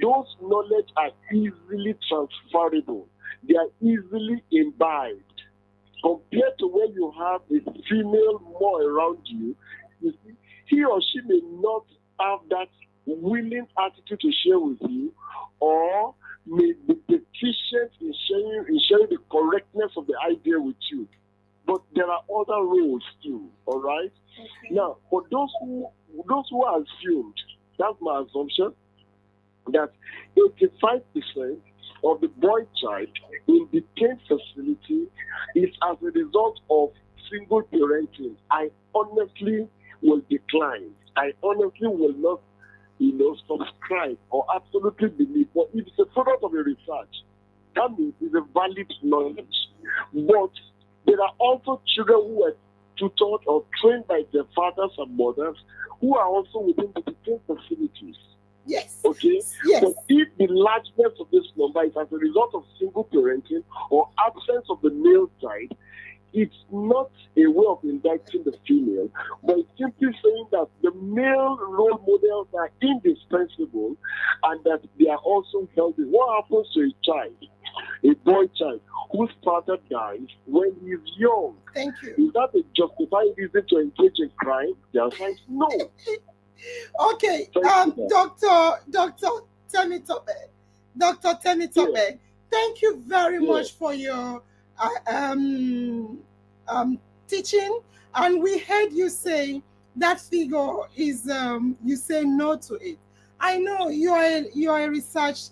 those knowledge are easily transferable. They are easily imbibed. Compared to when you have a female more around you, you see, he or she may not have that willing attitude to share with you, or may be deficient in sharing the correctness of the idea with you. But there are other roles too, all right? Okay. Now, for those who are assumed, that's my assumption, that 85% of the boy child in the teen facility is as a result of single parenting. I honestly will decline. I honestly will not, subscribe or absolutely believe. But if it's a product of a research, that means it's a valid knowledge. But there are also children who are tutored or trained by their fathers and mothers who are also within the teen facilities. Yes. Okay? Yes. But if the largeness of this number is as a result of single parenting or absence of the male side, it's not a way of indicting the female, but it's simply saying that the male role models are indispensable and that they are also healthy. What happens to a child, a boy child, whose father dies when he's young? Thank you. Is that a justified reason to engage in crime? The answer is no. Okay, Dr. Temitope, thank you very much for your teaching, and we heard you say that figure is you say no to it. I know you are a researcher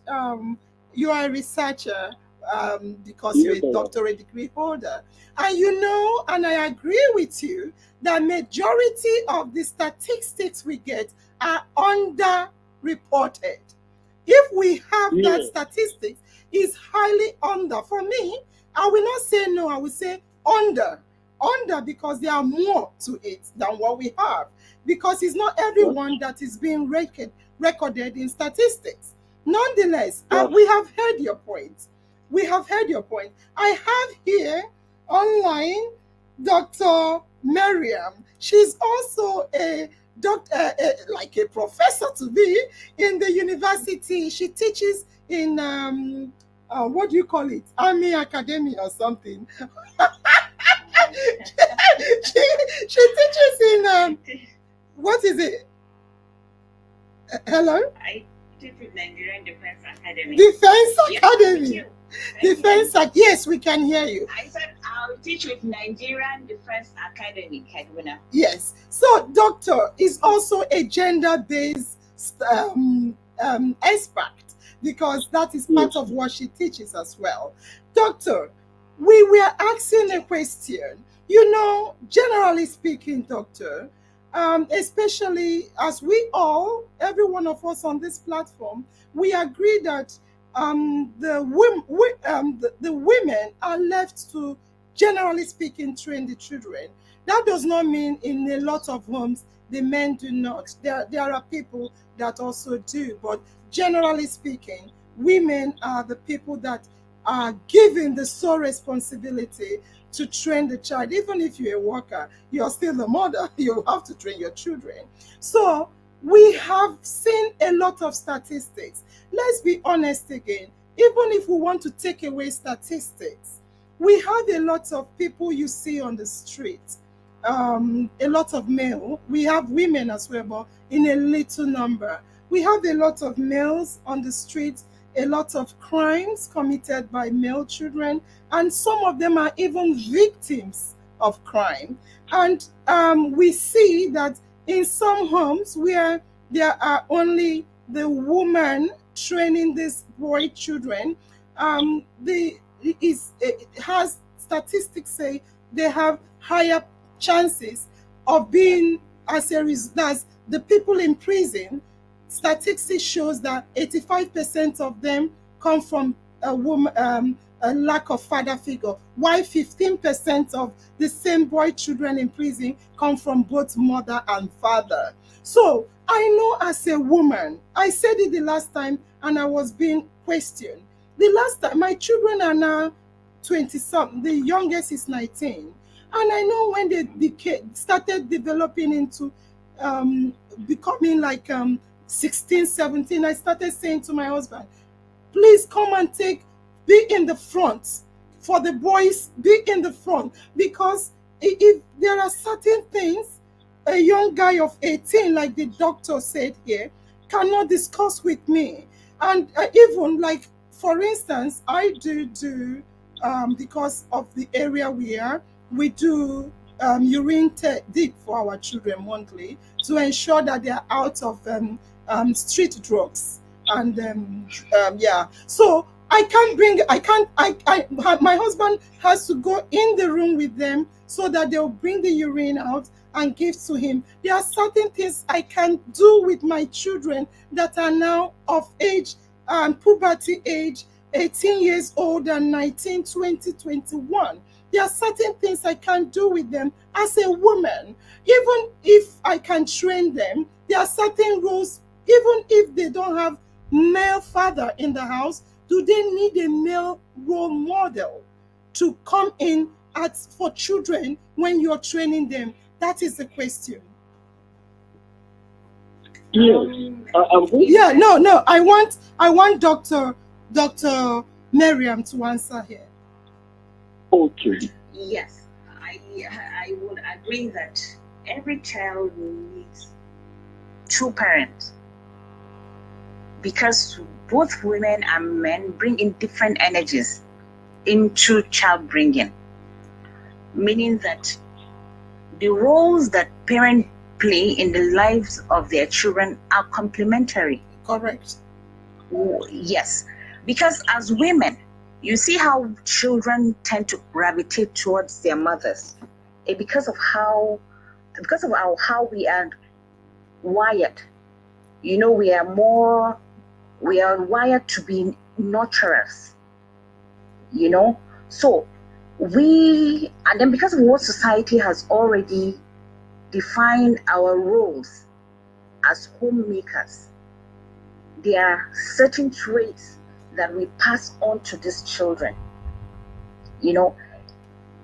because you're Yes, a ma'am. doctorate degree holder, and you know, and I agree with you that majority of the statistics we get are underreported. If we have that Yes. statistics, is highly under. For me, I will not say no, I will say under. Under, because there are more to it than what we have. Because it's not everyone that is being recorded in statistics. Nonetheless, Yes. we have heard your point. We have heard your point. I have here online Dr. Miriam. She's also a doctor, like a professor to be in the university. She teaches in what do you call it? Army Academy or something. she teaches in what is it? Hello? I teach with Nigerian Defense Academy. Defense Yes, Academy. with you. Defense. Yes, we can hear you. I said I'll teach with Nigerian Defense Academy, Kaduna. Yes. So, doctor is also a gender-based expert, because that is part of what she teaches as well. Doctor, we were asking a question. You know, generally speaking, doctor, especially as we all, every one of us on this platform, we agree that the women are left to, generally speaking, train the children. That does not mean in a lot of homes the men do not. There are people that also do, but generally speaking, women are the people that are given the sole responsibility to train the child. Even if you're a worker, you're still the mother. You have to train your children. So we have seen a lot of statistics. Let's be honest again. Even if we want to take away statistics, we have a lot of people you see on the street. A lot of male. We have women as well, but in a little number. We have a lot of males on the streets, a lot of crimes committed by male children, and some of them are even victims of crime. And we see that in some homes where there are only the woman training these boy children, it has statistics say they have higher chances of being, as a result, the people in prison. Statistics shows that 85% of them come from a woman, a lack of father figure, while 15% of the same boy children in prison come from both mother and father. So I know, as a woman, I said it the last time and I was being questioned. The last time, my children are now 20-something, the youngest is 19. And I know when they started developing into becoming like 16, 17, I started saying to my husband, please come and be in the front. For the boys, be in the front. Because if there are certain things a young guy of 18, like the doctor said here, cannot discuss with me. And even like, for instance, I do because of the area we are, we do urine dig for our children monthly to ensure that they are out of street drugs. And yeah, so my husband has to go in the room with them so that they'll bring the urine out and give to him. There are certain things I can do with my children that are now of age, puberty age, 18 years old and 19, 20, 21. There are certain things I can't do with them as a woman. Even if I can train them, there are certain rules. Even if they don't have male father in the house, do they need a male role model to come in for children when you're training them? That is the question. Yes. Yeah, no. I want Dr. Miriam to answer here. Okay. Yes, I would agree that every child needs two parents, because both women and men bring in different energies into child bringing, meaning that the roles that parents play in the lives of their children are complementary. Correct. Yes, because as women, you see how children tend to gravitate towards their mothers, because of how we are wired. You know, we are wired to be nurturers. You know, so and then because of what society has already defined our roles as homemakers, there are certain traits that we pass on to these children. You know,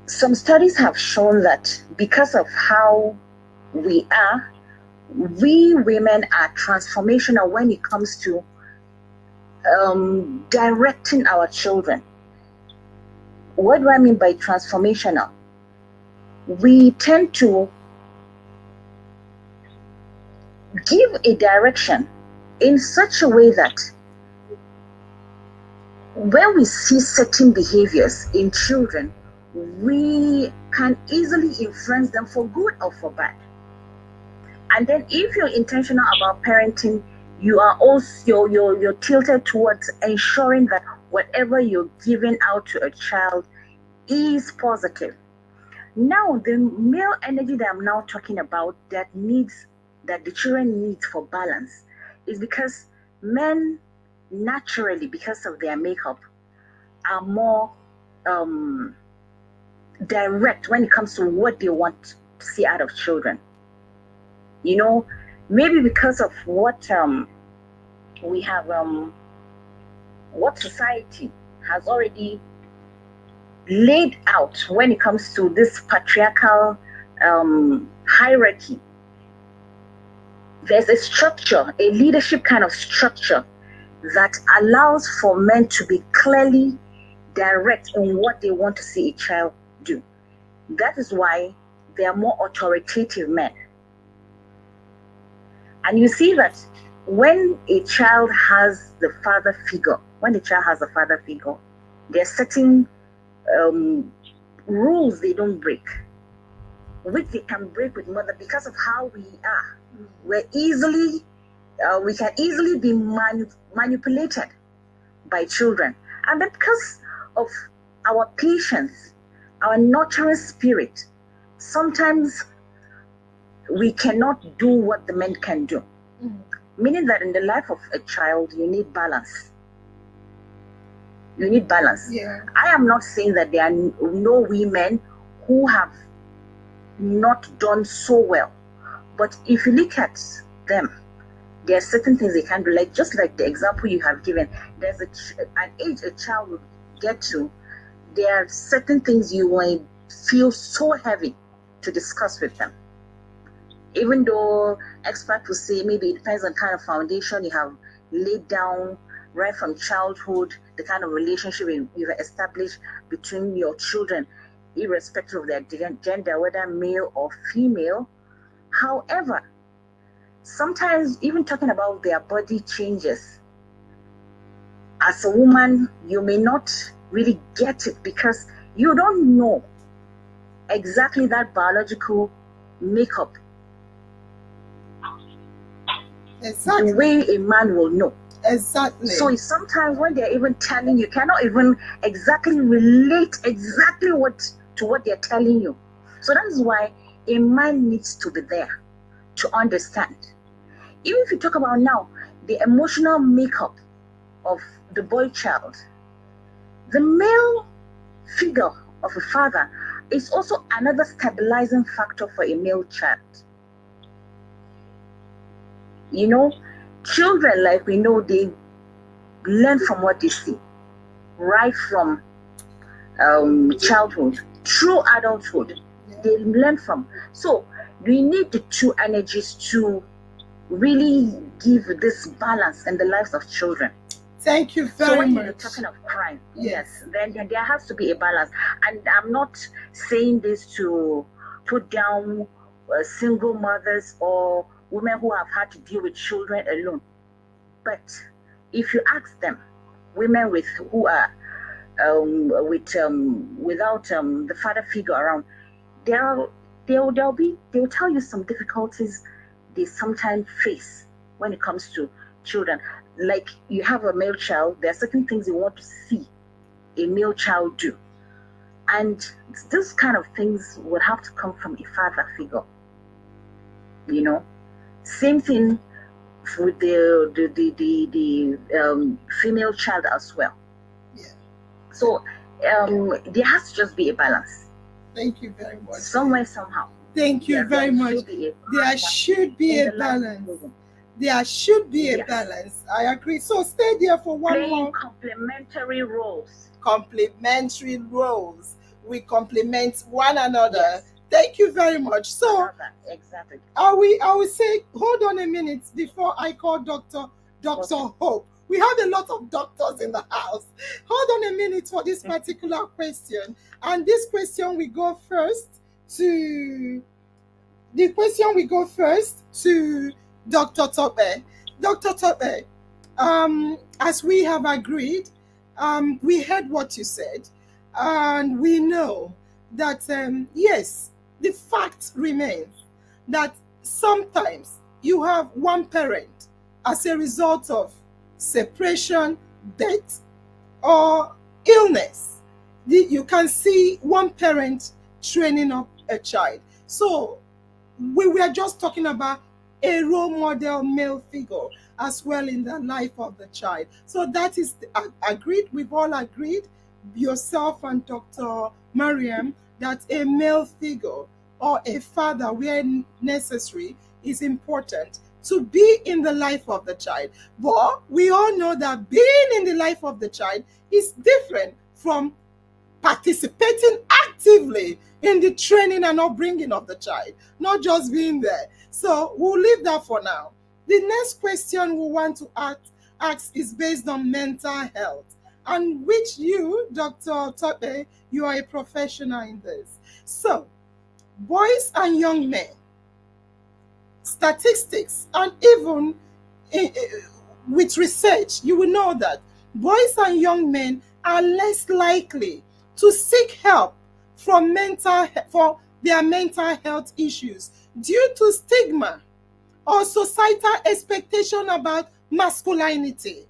some studies have shown that because of how we are, we women are transformational when it comes to directing our children. What do I mean by transformational? We tend to give a direction in such a way that when we see certain behaviors in children, we can easily influence them for good or for bad. And then if you're intentional about parenting, you are also you're tilted towards ensuring that whatever you're giving out to a child is positive. Now, the male energy that I'm now talking about that the children need for balance is because men naturally, because of their makeup, are more direct when it comes to what they want to see out of children. You know, maybe because of what we have, what society has already laid out when it comes to this patriarchal hierarchy. There's a structure, a leadership kind of structure that allows for men to be clearly direct in what they want to see a child do. That is why they are more authoritative men. And you see that when a child has the father figure, there are certain rules they don't break, which they can break with mother because of how we are. We can easily be manipulated by children. And then because of our patience, our nurturing spirit, sometimes we cannot do what the men can do. Meaning that in the life of a child, you need balance. Yeah. I am not saying that there are no women who have not done so well. But if you look at them, there are certain things they can do. Like just like the example you have given, there's an age a child will get to. There are certain things you will feel so heavy to discuss with them. Even though experts will say maybe it depends on kind of foundation you have laid down right from childhood, the kind of relationship you've established between your children, irrespective of their gender, whether male or female. However, sometimes even talking about their body changes, as a woman, you may not really get it because you don't know exactly that biological makeup. Exactly. The way a man will know. Exactly. So sometimes when they're even telling you, cannot even exactly relate exactly to what they're telling you. So that is why a man needs to be there to understand. Even if you talk about now the emotional makeup of the boy child, the male figure of a father is also another stabilizing factor for a male child. You know, children, like we know, they learn from what they see, right from childhood through adulthood. They learn from. So we need the two energies to really give this balance in the lives of children. Thank you very so when much. you're talking of crime, Yes. then there has to be a balance. And I'm not saying this to put down single mothers or women who have had to deal with children alone. But if you ask them, women who are without the father figure around, they'll tell you some difficulties they sometimes face when it comes to children. Like, you have a male child, there are certain things you want to see a male child do, and this kind of things would have to come from a father figure. Same thing with the female child as well. Yeah. So there has to just be a balance. Thank you very much. Somewhere, somehow. Thank you very much. There should be a balance. There should be a balance. I agree. So stay there for one more. Complementary roles. Complementary roles. We complement one another. Yes. Thank you very much. So exactly. I will say, hold on a minute before I call Dr. Hope. We have a lot of doctors in the house. Hold on a minute for this particular question. And this question we go first to Dr. Tope. Dr. Tope, as we have agreed, we heard what you said, and we know that, yes, the fact remains that sometimes you have one parent as a result of separation, death, or illness. You can see one parent training up a child. So we were just talking about a role model male figure as well in the life of the child. So that is agreed. We've all agreed, yourself and Dr. Mariam, that a male figure or a father, where necessary, is important to be in the life of the child. But we all know that being in the life of the child is different from participating actively in the training and upbringing of the child, not just being there. So we'll leave that for now. The next question we want to ask is based on mental health, and which you, Dr. Tope, you are a professional in this. So, boys and young men, statistics, and even with research, you will know that boys and young men are less likely to seek help for their mental health issues due to stigma or societal expectation about masculinity.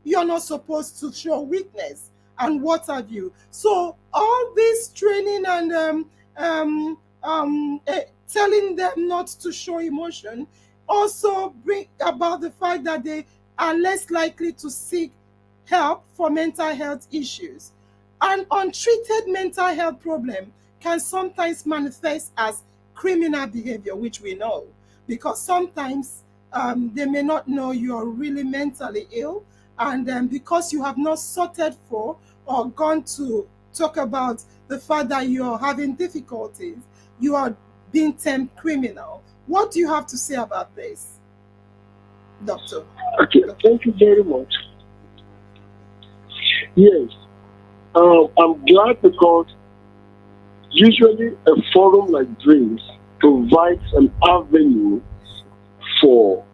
You're not supposed to show weakness and what have you. So all this training and telling them not to show emotion also bring about the fact that they are less likely to seek help for mental health issues. An untreated mental health problem can sometimes manifest as criminal behavior, which we know, because sometimes they may not know you are really mentally ill, and because you have not sorted for or gone to talk about the fact that you are having difficulties, you are being termed criminal. What do you have to say about this, Doctor? Okay, thank you very much. Yes, I'm glad because usually a forum like this provides an avenue for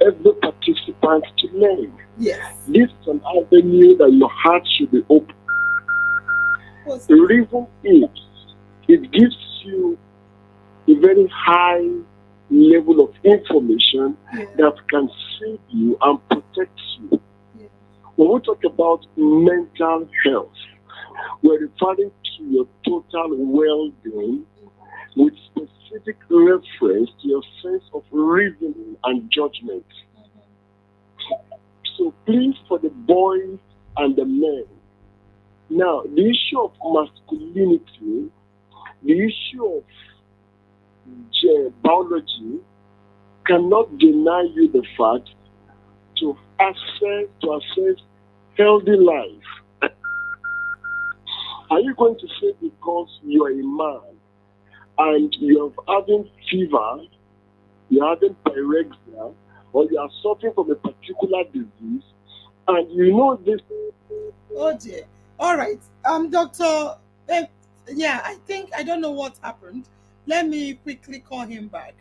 every participant to learn. Yes. This is an avenue that your heart should be open. The reason is it gives you a very high level of information that can save you and protect you. Yeah. When we talk about mental health, we're referring to your total well-being with specific reference to your sense of reasoning and judgment. So please, for the boys and the men, now the issue of masculinity, the issue of biology cannot deny you the fact to access healthy life. Are you going to say because you are a man and you are having fever, you're having pyrexia, or you are suffering from a particular disease, and you know this? Oh dear. All right. Doctor, yeah, I don't know what happened. Let me quickly call him back.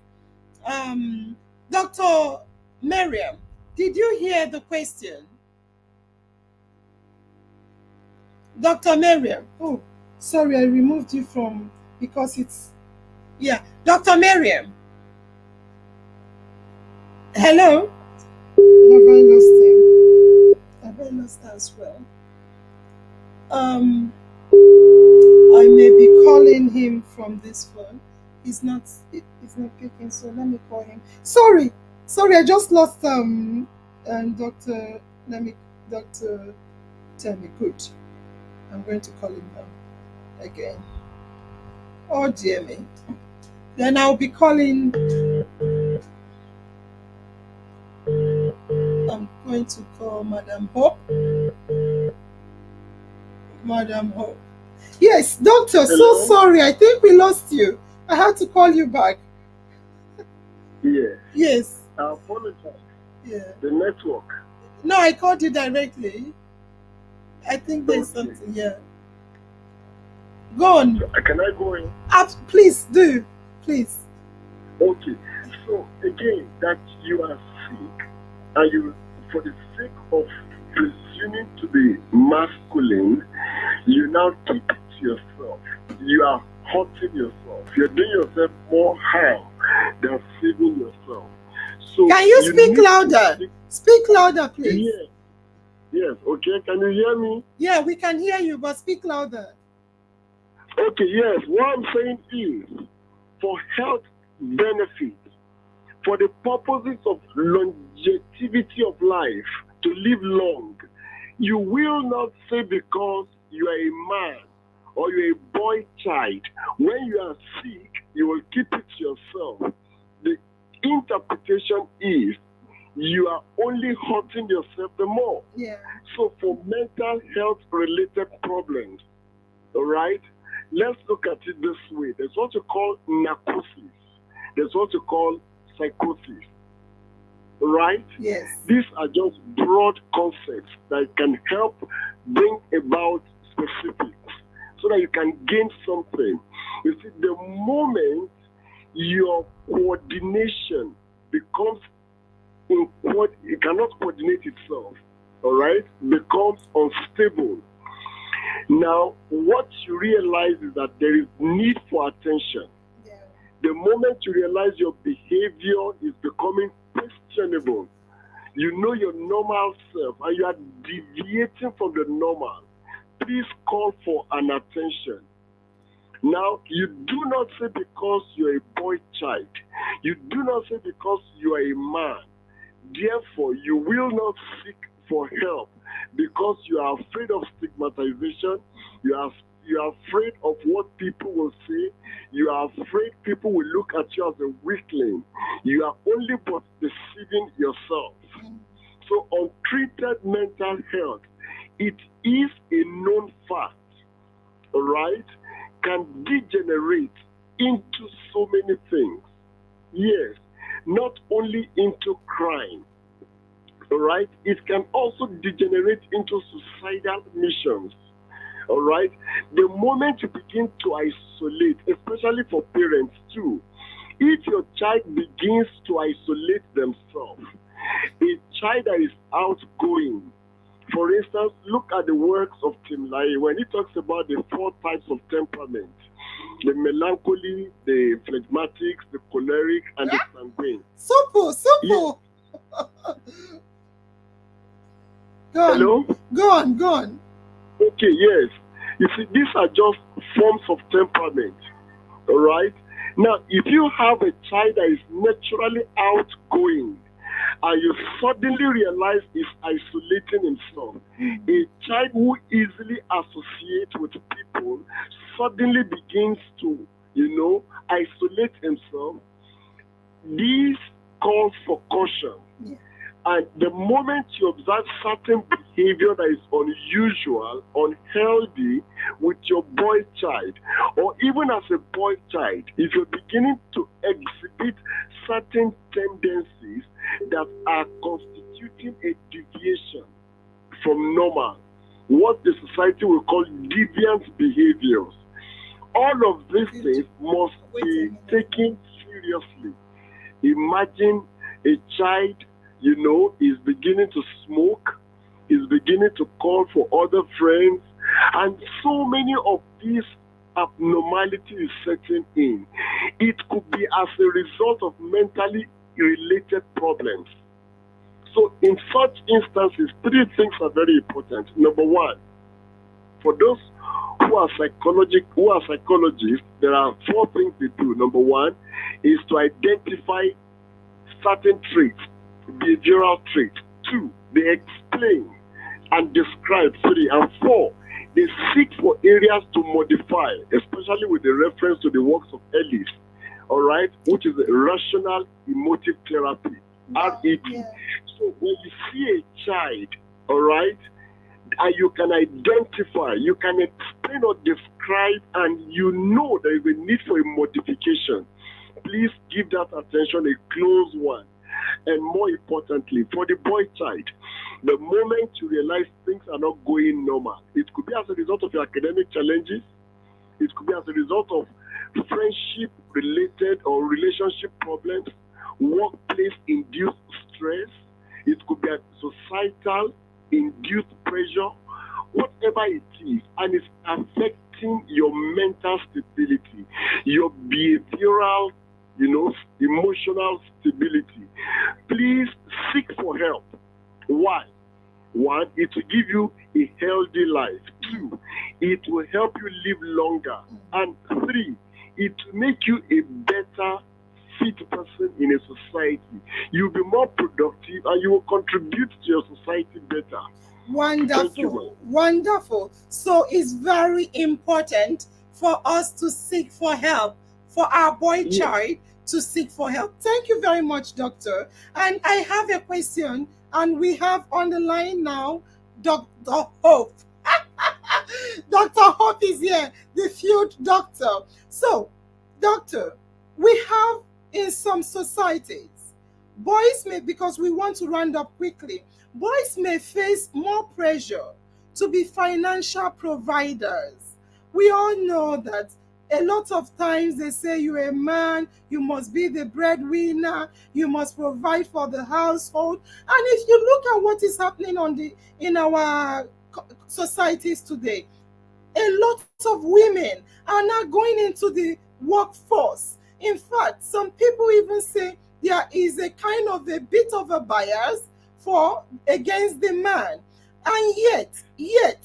Dr. Miriam, did you hear the question? Dr. Miriam. Oh, sorry, I removed you from because it's yeah. Dr. Miriam. Hello. Have I lost him? Have I lost her as well? I may be calling him from this phone. He's not picking, so let me call him. Sorry, I just lost Dr. Dr. Temikut. I'm going to call him now again. Oh dear me. Then I'll be calling. I'm going to call Madam Hope. Madam Hope. Yes, doctor, Hello? so sorry. I think we lost you. I had to call you back. Yeah. Yes. I apologize. Yeah. The network. No, I called you directly. I think there's Okay. something, yeah. Go on. Can I go in? Please do. Please. Okay. So again, that you are sick, and you, for the sake of presuming to be masculine, you now keep it to yourself. You are hurting yourself. You're doing yourself more harm than saving yourself. So Can you speak louder? Speak louder, please. Yes. Yes. Okay. Can you hear me? Yeah, we can hear you, but speak louder. Okay. Yes. What I'm saying is, for health benefits, for the purposes of longevity of life, to live long, you will not say because you are a man or you're a boy child, when you are sick, you will keep it to yourself. The interpretation is you are only hurting yourself the more. Yeah. So for mental health related problems, all right, let's look at it this way. There's what you call narcosis. There's what you call psychosis. Right? Yes. These are just broad concepts that can help bring about specifics so that you can gain something. You see, the moment your coordination becomes it cannot coordinate itself, all right, becomes unstable. Now, what you realize is that there is need for attention. Yeah. The moment you realize your behavior is becoming questionable, you know your normal self and you are deviating from the normal, please call for an attention. Now, you do not say because you're a boy child. You do not say because you are a man. Therefore, you will not seek for help because you are afraid of stigmatization. You are afraid of what people will say. You are afraid people will look at you as a weakling. You are only but deceiving yourself. So untreated mental health, it is a known fact, all right, can degenerate into so many things. Yes, not only into crime, all right, it can also degenerate into suicidal missions. All right, the moment you begin to isolate, especially for parents too, if your child begins to isolate themselves, a child that is outgoing, for instance, look at the works of Tim Lai when he talks about the 4 types of temperament: the melancholy, the phlegmatic, the choleric, and the sanguine. Simple. Go on. Hello? Go on. Okay, yes. You see, these are just forms of temperament. All right? Now, if you have a child that is naturally outgoing and you suddenly realize he's isolating himself, a child who easily associates with people suddenly begins to, isolate himself, this calls for caution. Yeah. And the moment you observe certain behavior that is unusual, unhealthy with your boy child, or even as a boy child, if you're beginning to exhibit certain tendencies that are constituting a deviation from normal, what the society will call deviant behaviors, all of these things must be taken seriously. Imagine a child, is beginning to smoke, is beginning to call for other friends, And so many of these abnormalities setting in. It could be as a result of mentally related problems. So in such instances, three things are very important. Number one, for those who are psychologists, there are four things they do. Number one is to identify certain traits, behavioral traits. Two, they explain and describe. Three, and four, they seek for areas to modify, especially with the reference to the works of Ellis, all right, which is rational emotive therapy, RET. Yeah. So when you see a child, all right, and you can identify, you can explain or describe, and you know there is a need for a modification, please give that attention a close one. And more importantly, for the boy child, the moment you realize things are not going normal, it could be as a result of your academic challenges, it could be as a result of friendship-related or relationship problems, workplace-induced stress, it could be a societal-induced pressure, whatever it is, and it's affecting your mental stability, your behavioral, emotional stability. Please seek for help. Why? One, it will give you a healthy life. Two, it will help you live longer. And three, it will make you a better fit person in a society. You'll be more productive and you will contribute to your society better. Wonderful. Wonderful. So it's very important for us to seek for help, for our boy child to seek for help. Thank you very much, Doctor. And I have a question, and we have on the line now Dr. Hope. Dr. Hope is here, the field doctor. So, Doctor, we have in some societies, boys may, because we want to round up quickly, boys may face more pressure to be financial providers. We all know that a lot of times they say you're a man, you must be the breadwinner, you must provide for the household. And if you look at what is happening in our societies today, a lot of women are now going into the workforce. In fact, some people even say there is a kind of a bit of a bias against the man. And yet,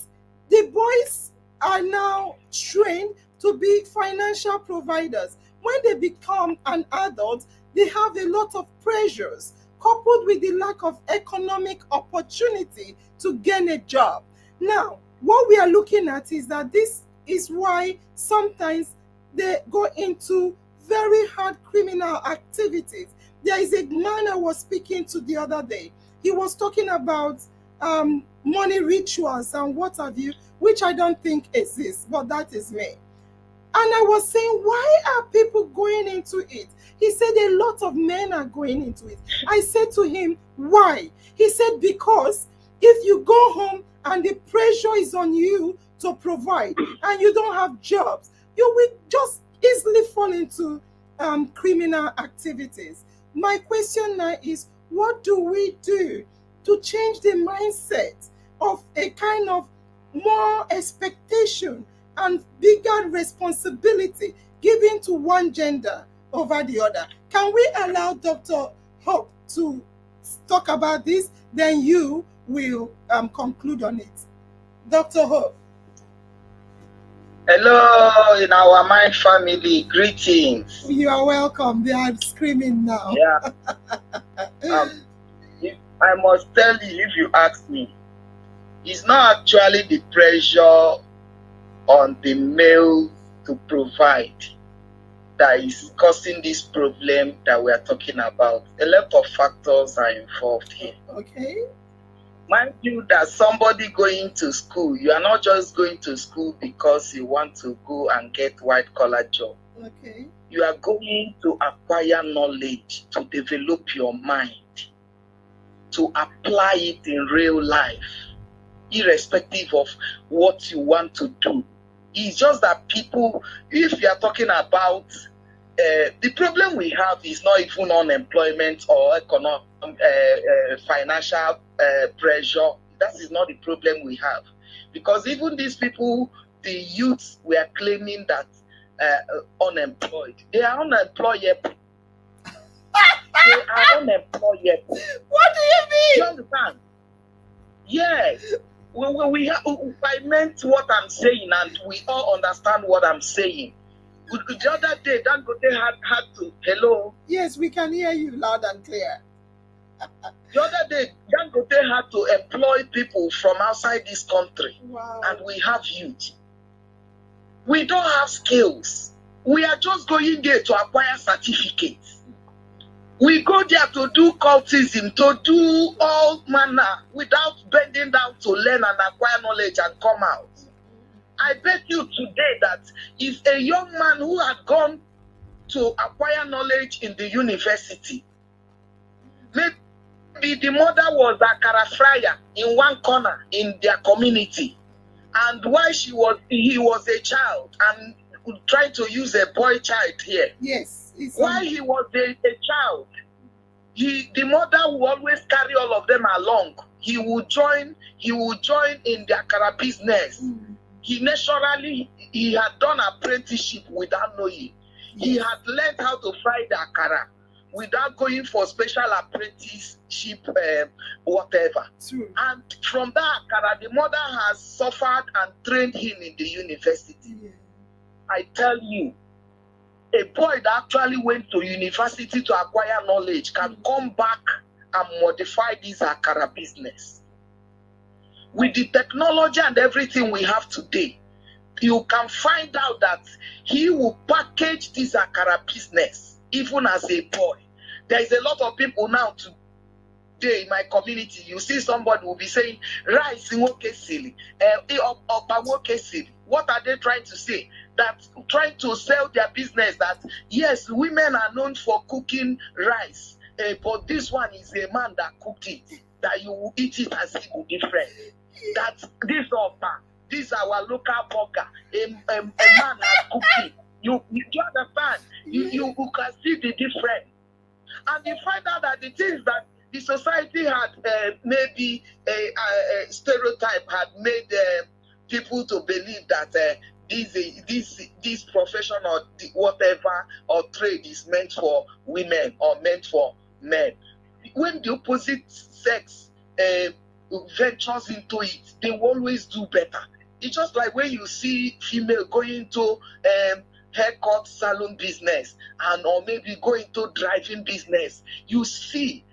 the boys are now trained to be financial providers. When they become an adult, they have a lot of pressures, coupled with the lack of economic opportunity to gain a job. Now, what we are looking at is that this is why sometimes they go into very hard criminal activities. There is a man I was speaking to the other day. He was talking about money rituals and what have you, which I don't think exists, but that is me. And I was saying, why are people going into it? He said a lot of men are going into it. I said to him, why? He said, because if you go home and the pressure is on you to provide and you don't have jobs, you will just easily fall into criminal activities. My question now is, what do we do to change the mindset of a kind of more expectation and bigger responsibility given to one gender over the other? Can we allow Dr. Hope to talk about this? Then you will conclude on it. Dr. Hope. Hello, in our mind family, greetings. You are welcome. They are screaming now. Yeah. I must tell you, if you ask me, it's not actually the pressure on the male to provide that is causing this problem that we are talking about. A lot of factors are involved here. Okay. Mind you that somebody going to school, you are not just going to school because you want to go and get white-collar job. Okay. You are going to acquire knowledge, to develop your mind, to apply it in real life, irrespective of what you want to do. It's just that people, if you are talking about, the problem we have is not even unemployment or financial pressure. That is not the problem we have. Because even these people, the youths were claiming that unemployed. They are unemployable. They are unemployable. What do you mean? You understand? Yes. I meant what I'm saying, and we all understand what I'm saying. The other day, Dangote had to, hello? Yes, we can hear you loud and clear. The other day, Dangote had to employ people from outside this country. Wow. And we have youth. We don't have skills. We are just going there to acquire certificates. We go there to do cultism, to do all manner without bending down to learn and acquire knowledge and come out. I bet you today that if a young man who had gone to acquire knowledge in the university, maybe the mother was a akara fryer in one corner in their community, and while he was a child and trying to use a boy child here. Yes. While he was a child, the mother will always carry all of them along. He would join in their akara business. He had done apprenticeship without knowing. He had learned how to fry the akara without going for special apprenticeship, whatever. True. And from that akara, the mother has suffered and trained him in the university. Yeah. I tell you, a boy that actually went to university to acquire knowledge can come back and modify this akara business. With the technology and everything we have today, you can find out that he will package this akara business even as a boy. There is a lot of people now today in my community. You see somebody will be saying, rice in silly, what are they trying to say? That trying to sell their business that yes, women are known for cooking rice, but this one is a man that cooked it, that you will eat it as if it be different. That this is our local burger, a man has cooked it. You understand? You can see the difference. And you find out that the things that the society had maybe a stereotype had made people to believe that this profession or whatever or trade is meant for women or meant for men. When the opposite sex ventures into it, they will always do better. It's just like when you see female going to haircut salon business and or maybe going to driving business, you see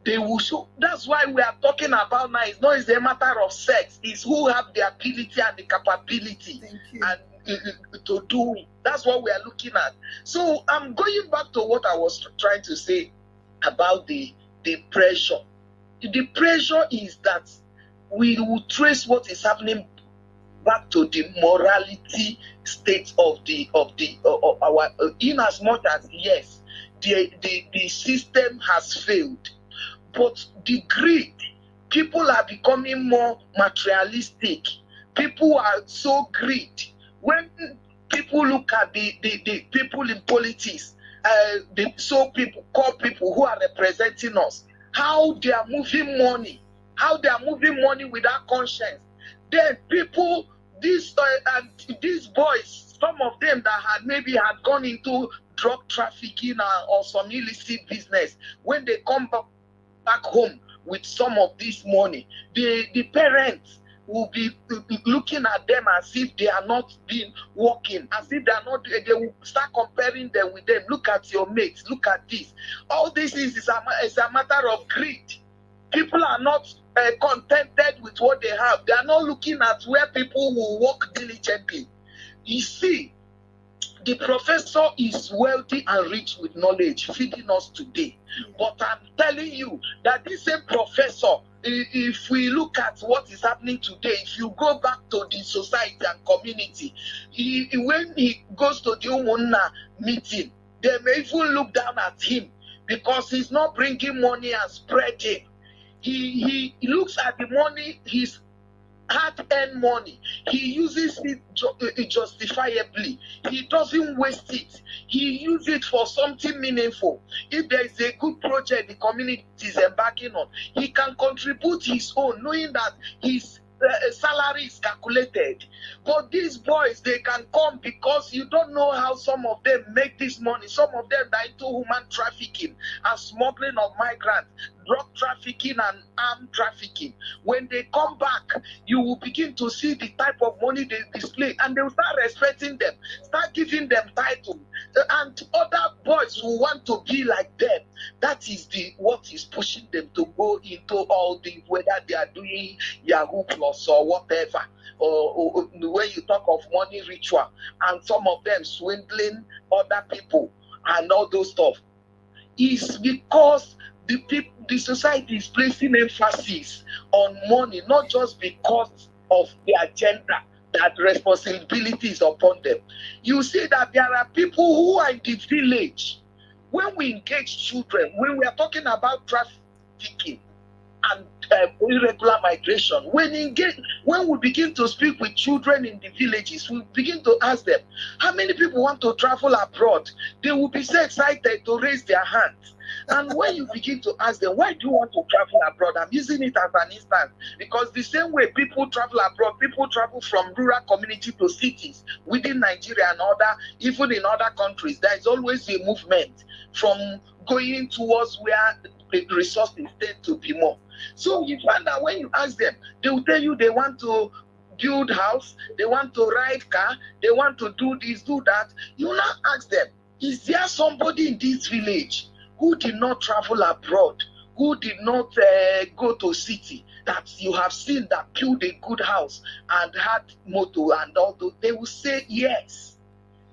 they will show. That's why we are talking about now. It's not a matter of sex. It's who have the ability and the capability and to do it. That's what we are looking at. So I'm going back to what I was trying to say about the pressure. The pressure is that we will trace what is happening back to the morality state of our in as much as yes, the system has failed. But the greed, people are becoming more materialistic. People are so greedy. When people look at the people in politics, call people who are representing us, how they are moving money without conscience. Then people, these boys, some of them that had gone into drug trafficking or some illicit business, when they come back home with some of this money, the parents will be looking at them as if they are not been working, as if they are not. They will start comparing them with them. Look at your mates. Look at this. All this is a matter of greed. People are not contented with what they have. They are not looking at where people will work diligently. You see, the professor is wealthy and rich with knowledge, feeding us today. But I'm telling you that this same professor, if we look at what is happening today, if you go back to the society and community, when he goes to the Umunna meeting, they may even look down at him because he's not bringing money and spreading. He looks at the money, his hard-earned money. He uses it justifiably. He doesn't waste it. He uses it for something meaningful. If there is a good project the community is embarking on, he can contribute his own, knowing that his salary is calculated. But these boys, they can come because you don't know how some of them make this money. Some of them are into human trafficking and smuggling of migrants, drug trafficking and armed trafficking. When they come back, you will begin to see the type of money they display, and they will start respecting them, start giving them title, and other boys who want to be like them. That is what is pushing them to go into all these, whether they are doing Yahoo Plus or whatever, or when you talk of money ritual, and some of them swindling other people and all those stuff, is because the society is placing emphasis on money, not just because of the agenda that responsibility is upon them. You see that there are people who are in the village. When we engage children, when we are talking about trafficking and irregular migration, when we begin to speak with children in the villages, we begin to ask them, how many people want to travel abroad? They will be so excited to raise their hands. And when you begin to ask them, why do you want to travel abroad? I'm using it as an instance because the same way people travel abroad, people travel from rural community to cities within Nigeria and even in other countries. There is always a movement from going towards where the resources tend to be more. So you find that when you ask them, they will tell you they want to build house, they want to ride car, they want to do this, do that. You now ask them, is there somebody in this village who did not travel abroad, who did not go to city, that you have seen that built a good house and had motor and all those? They will say yes.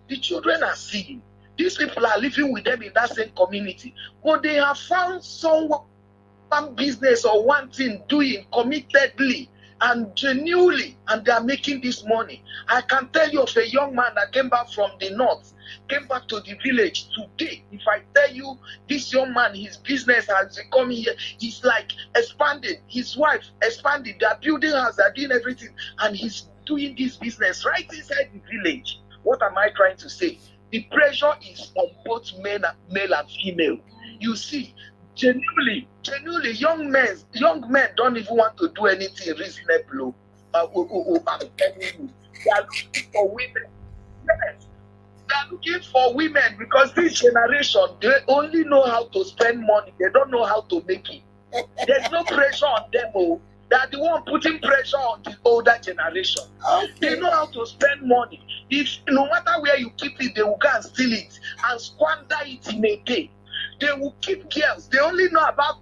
The children are seeing. These people are living with them in that same community, but they have found someone, one business or one thing doing committedly and genuinely, and they are making this money. I can tell you of a young man that came back from the north, came back to the village today. If I tell you this young man, his business has become here, he's like expanding, his wife expanding, they are building house, they are doing everything, and he's doing this business right inside the village. What am I trying to say? The pressure is on both male and female. You see, genuinely, young men don't even want to do anything reasonable. I'm telling you, they are looking for women. Yes, they are looking for women because this generation, they only know how to spend money. They don't know how to make it. There's no pressure on them. Oh. They are the one putting pressure on the older generation. Okay. They know how to spend money. If no matter where you keep it, they will go and steal it and squander it in a day. They will keep girls. They only know about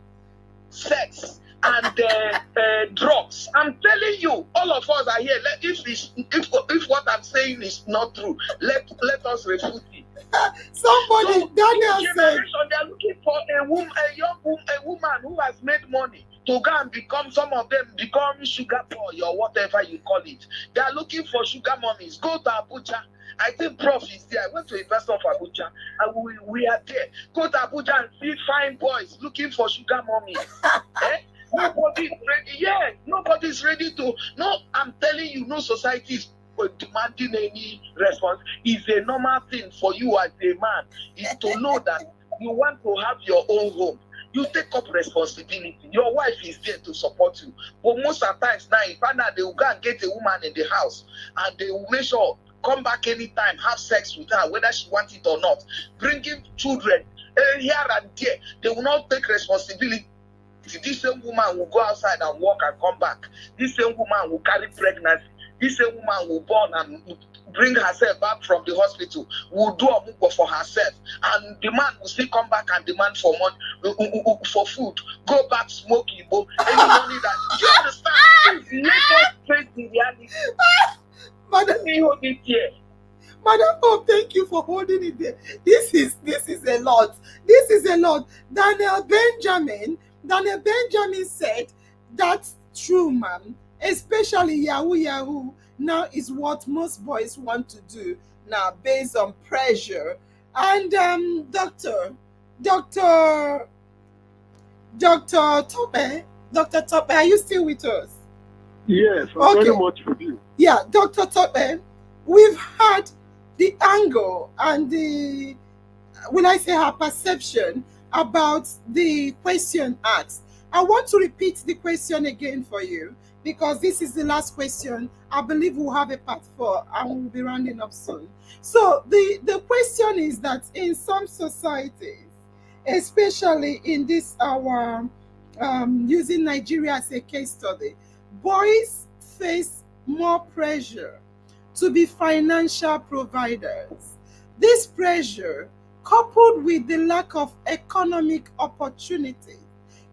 sex and drugs. I'm telling you, all of us are here. If what I'm saying is not true, let us refute it. Somebody, so Daniel said, they are looking for a woman who has made money to go and become, some of them become sugar boy or whatever you call it. They are looking for sugar mummies. Go to Abuja. I think Prof is there. I went to University of Abuja and we are there. Go to Abuja and see fine boys looking for sugar mummies. Nobody's ready. Yeah, nobody's ready to. No, I'm telling you, no society is demanding any response. It's a normal thing for you as a man is to know that you want to have your own home. You take up responsibility. Your wife is there to support you. But most of the times now, in fact, they will go and get a woman in the house and they will make sure come back anytime, have sex with her, whether she wants it or not. Bringing children here and there. They will not take responsibility. This same woman will go outside and work and come back. This same woman will carry pregnancy. This same woman will born and bring herself back from the hospital, will do a mukwa for herself, and the man will still come back and demand for money, for food, go back smoking, any money that, you understand? Please, let us face the reality. Madam, hold it here. Madam, oh, thank you for holding it there. This is a lot. This is a lot. Daniel Benjamin said, that's true, ma'am. Especially Yahoo now is what most boys want to do now based on pressure. And Dr. Tope, are you still with us? Yes, I'm very much with you. Yeah, Dr. Tope, we've had the angle and the, will I say her perception about the question asked. I want to repeat the question again for you, because this is the last question. I believe we'll have a part 4 and we'll be rounding up soon. So the question is that in some societies, especially in this our using Nigeria as a case study, boys face more pressure to be financial providers. This pressure, coupled with the lack of economic opportunity,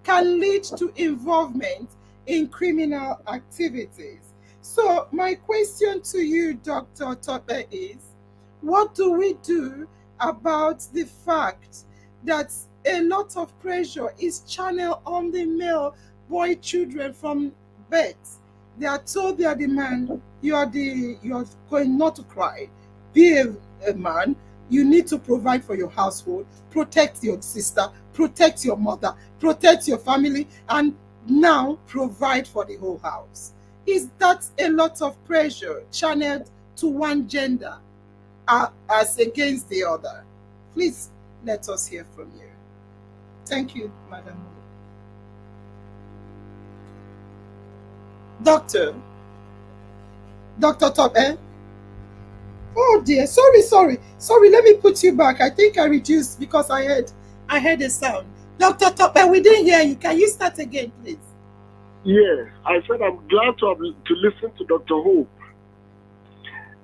can lead to involvement in criminal activities. So, my question to you, Dr. Tope, is what do we do about the fact that a lot of pressure is channeled on the male boy children from birth? They are told they are the man, you're going not to cry, be a man, you need to provide for your household, protect your sister, protect your mother, protect your family, and now provide for the whole house. Is that a lot of pressure channeled to one gender as against the other? Please let us hear from you. Thank you, Madam. Doctor Tope. Oh dear, sorry. Let me put you back. I think I reduced because I heard a sound. Dr. Tope, we didn't hear you. Can you start again, please? Yes, I said I'm glad to listen to Dr. Hope,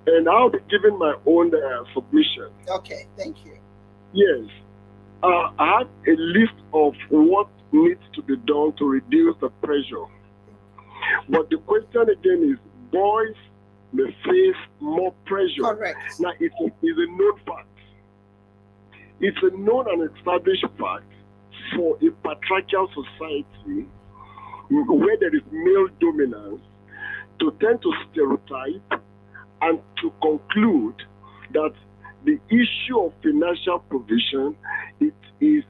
and I'll be giving my own submission. Okay, thank you. Yes, I have a list of what needs to be done to reduce the pressure. But the question again is, boys may face more pressure. Correct. Now, it is a known fact. It's a known and established fact for a patriarchal society where there is male dominance to tend to stereotype and to conclude that the issue of financial provision, it is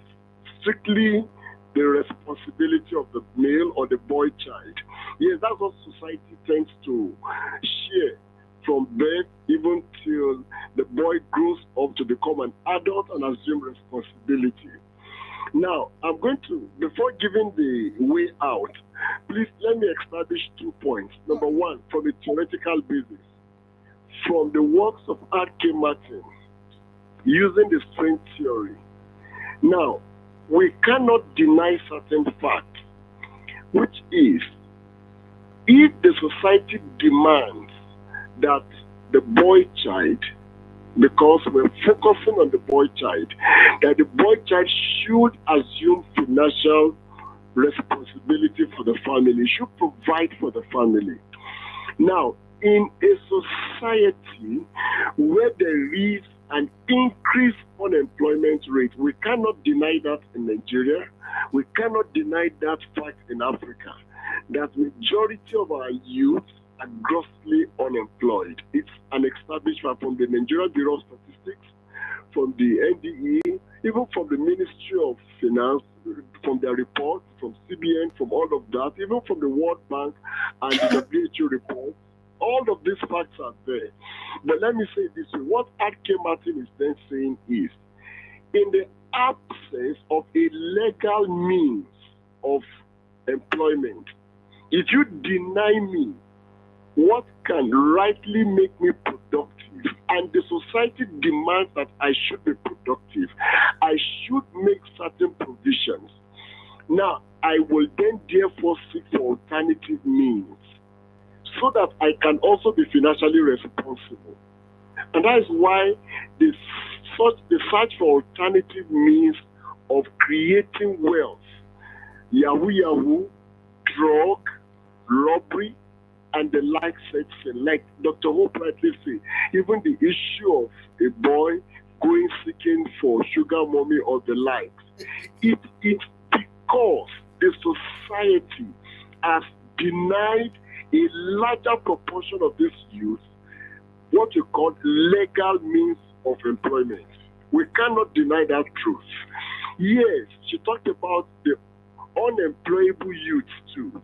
strictly the responsibility of the male or the boy child. Yes, that's what society tends to share from birth even till the boy grows up to become an adult and assume responsibility. Now, I'm going to, before giving the way out, please let me establish 2 points. Number one, from a theoretical basis, from the works of R.K. Martin, using the strength theory. Now, we cannot deny certain facts, which is, if the society demands that the boy child, because we're focusing on the boy child, that the boy child should assume financial responsibility for the family, should provide for the family. Now, in a society where there is an increased unemployment rate, we cannot deny that in Nigeria, we cannot deny that fact in Africa, that majority of our youth are grossly unemployed. It's an established fact from the Nigerian Bureau of Statistics, from the NDE, even from the Ministry of Finance, from their report, from CBN, from all of that, even from the World Bank and the WHO report. All of these facts are there. But let me say this way. What R.K. Martin is then saying is, in the absence of a legal means of employment, if you deny me what can rightly make me productive, and the society demands that I should be productive, I should make certain provisions. Now, I will then therefore seek for alternative means, so that I can also be financially responsible. And that is why the search for alternative means of creating wealth, Yahoo, drug, robbery, and the like, like Dr. Hope rightly said, even the issue of a boy going seeking for sugar mommy or the likes, it is because the society has denied a larger proportion of this youth what you call legal means of employment. We cannot deny that truth. Yes, she talked about the unemployable youth too.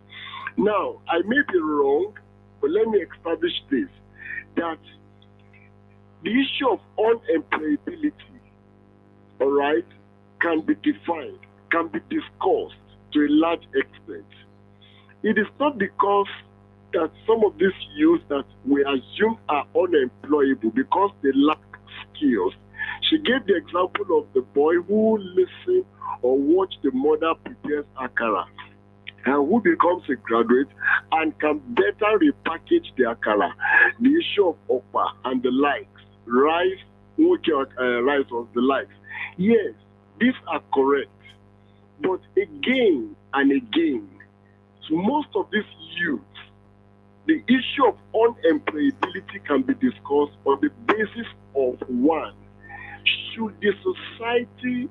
Now, I may be wrong, but let me establish this, that the issue of unemployability, all right, can be defined, can be discussed to a large extent. It is not because at some of these youths that we assume are unemployable because they lack skills, she gave the example of the boy who listened or watched the mother prepares akara and who becomes a graduate and can better repackage the akara. The issue of okpa and the likes, rice, rice or the likes. Yes, these are correct. But again and again, to most of these youth, the issue of unemployability can be discussed on the basis of one, should the society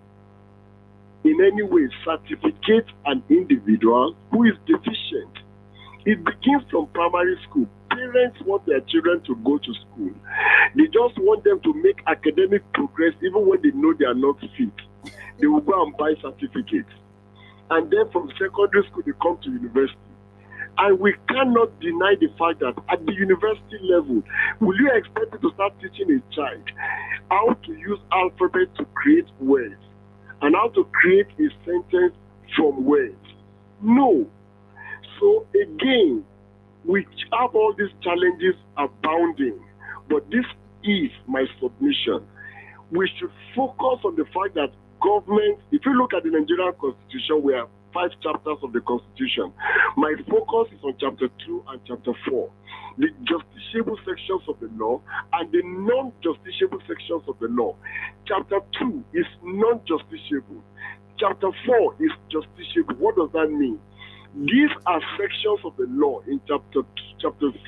in any way certificate an individual who is deficient? It begins from primary school. Parents want their children to go to school. They just want them to make academic progress even when they know they are not fit. They will go and buy certificates. And then from secondary school, they come to university. And we cannot deny the fact that at the university level, will you expect to start teaching a child how to use alphabet to create words and how to create a sentence from words? No. So again, we have all these challenges abounding, but this is my submission. We should focus on the fact that government, if you look at the Nigerian Constitution, we have 5 chapters of the Constitution. My focus is on chapter 2 and chapter 4, the justiciable sections of the law and the non-justiciable sections of the law. Chapter 2 is non-justiciable. Chapter 4 is justiciable. What does that mean? These are sections of the law in chapter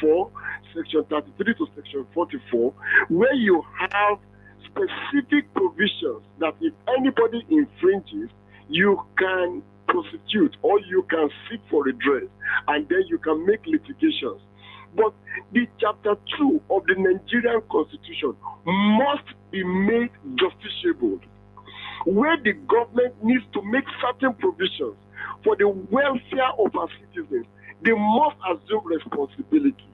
4, section 33 to section 44, where you have specific provisions that if anybody infringes, you can prosecute or you can seek for redress, and then you can make litigations. But the chapter 2 of the Nigerian Constitution must be made justiciable, where the government needs to make certain provisions for the welfare of our citizens. They must assume responsibility.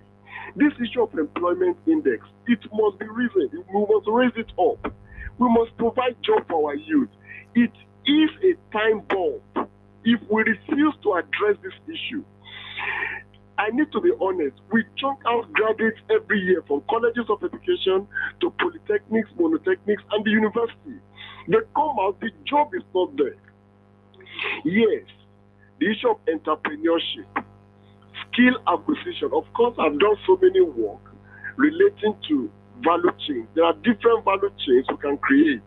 This issue of employment index, it must be risen. We must raise it up. We must provide jobs for our youth. It is a time bomb if we refuse to address this issue. I need to be honest, we chunk out graduates every year from colleges of education to polytechnics, monotechnics, and the university. They come out, the job is not there. Yes, the issue of entrepreneurship, skill acquisition. Of course, I've done so many work relating to value chains. There are different value chains we can create.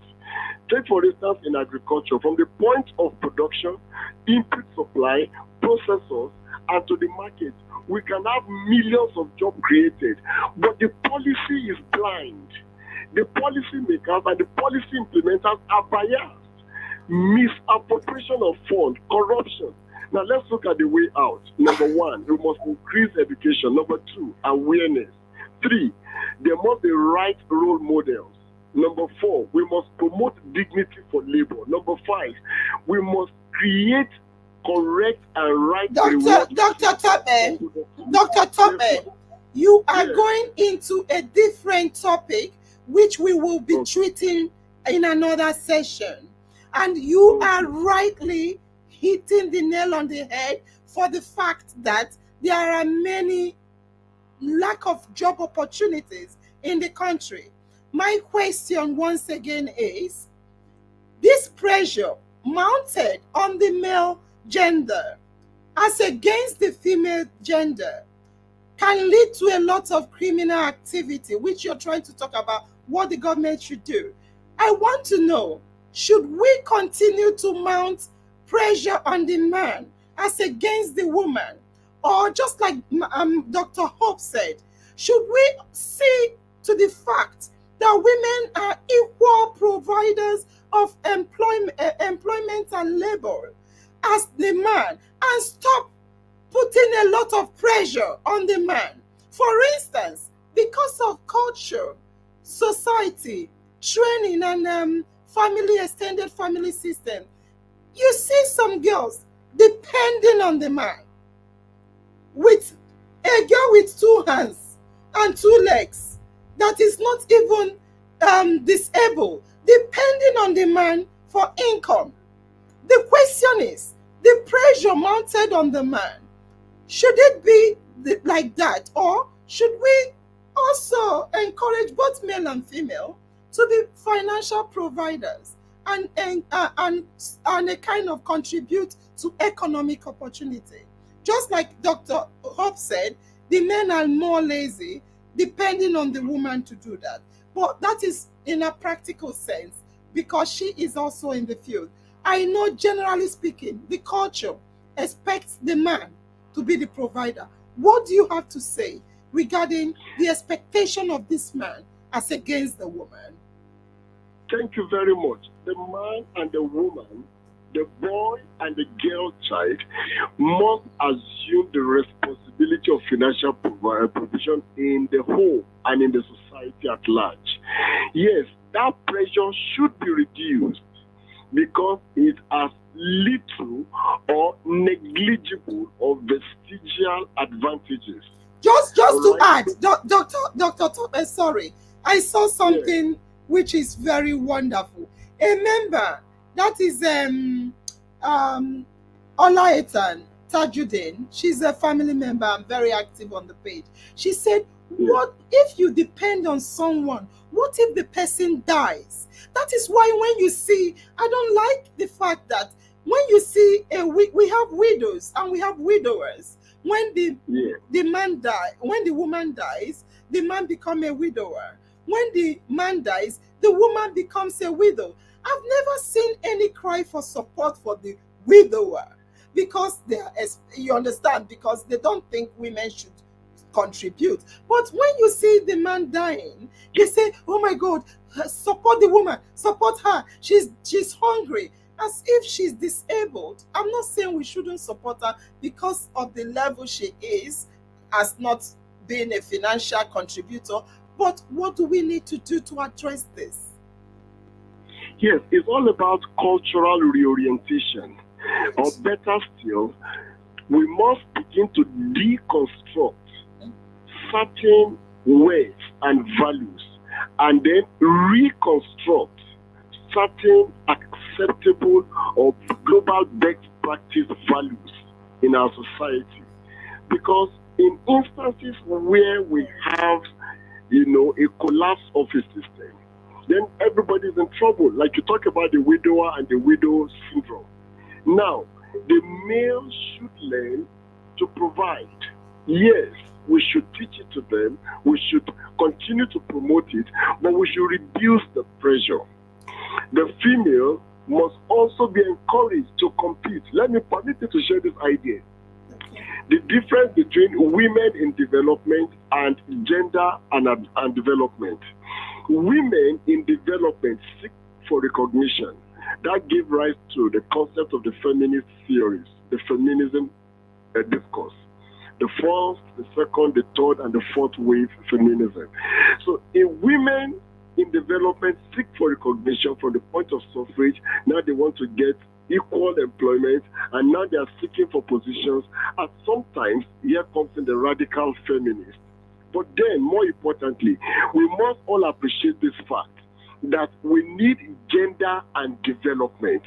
Take, for instance, in agriculture, from the point of production, input supply, processors, and to the market, we can have millions of jobs created. But the policy is blind. The policy makers and the policy implementers are biased. Misappropriation of funds, corruption. Now let's look at the way out. Number 1, we must increase education. Number 2, awareness. 3, there must be right role models. Number 4, we must promote dignity for labor. Number 5, we must create correct and right rewards. Dr. Tome, you are going into a different topic which we will be treating in another session. And you are rightly hitting the nail on the head for the fact that there are many lack of job opportunities in the country. My question once again is, this pressure mounted on the male gender as against the female gender can lead to a lot of criminal activity, which you're trying to talk about what the government should do. I want to know, should we continue to mount pressure on the man as against the woman? Or just like Dr. Hope said, should we see to the fact that women are equal providers of employment and labor as the man, and stop putting a lot of pressure on the man? For instance, because of culture, society, training, and extended family system, you see some girls depending on the man. With a girl with 2 hands and 2 legs that is not even disabled, depending on the man for income. The question is, the pressure mounted on the man, should it be like that? Or should we also encourage both male and female to be financial providers and a kind of contribute to economic opportunity? Just like Dr. Hope said, the men are more lazy, depending on the woman to do that. But that is in a practical sense, because she is also in the field. I know, generally speaking, the culture expects the man to be the provider. What do you have to say regarding the expectation of this man as against the woman? Thank you very much. The man and the woman, the boy and the girl child, must assume the responsibility of financial provision in the home and in the society at large. Yes, that pressure should be reduced because it has little or negligible or vestigial advantages. Just to add, Dr. Thomas, sorry, I saw something which is very wonderful. A member, that is Olaitan Tajuddin, she's a family member and very active on the page. She said, what if you depend on someone? What if the person dies? That is why when you see, I don't like the fact that when you see we have widows and we have widowers. When the man die, when the woman dies, the man becomes a widower. When the man dies, the woman becomes a widow. I've never seen any cry for support for the widower because you understand, because they don't think women should contribute. But when you see the man dying, they say, oh my God, support the woman, support her. She's hungry, as if she's disabled. I'm not saying we shouldn't support her because of the level she is as not being a financial contributor. But what do we need to do to address this? Yes, it's all about cultural reorientation. Or better still, we must begin to deconstruct certain ways and values and then reconstruct certain acceptable or global best practice values in our society. Because in instances where we have, a collapse of a system, then everybody's in trouble. Like you talk about the widower and the widow syndrome. Now, the male should learn to provide. Yes, we should teach it to them. We should continue to promote it, but we should reduce the pressure. The female must also be encouraged to compete. Permit me to share this idea. The difference between women in development and gender and development. Women in development seek for recognition. That gave rise to the concept of the feminist theories, the feminism discourse. The first, the second, the third, and the fourth wave feminism. So women in development seek for recognition from the point of suffrage. Now they want to get equal employment, and now they are seeking for positions. And sometimes here comes in the radical feminist. But then, more importantly, we must all appreciate this fact that we need gender and development,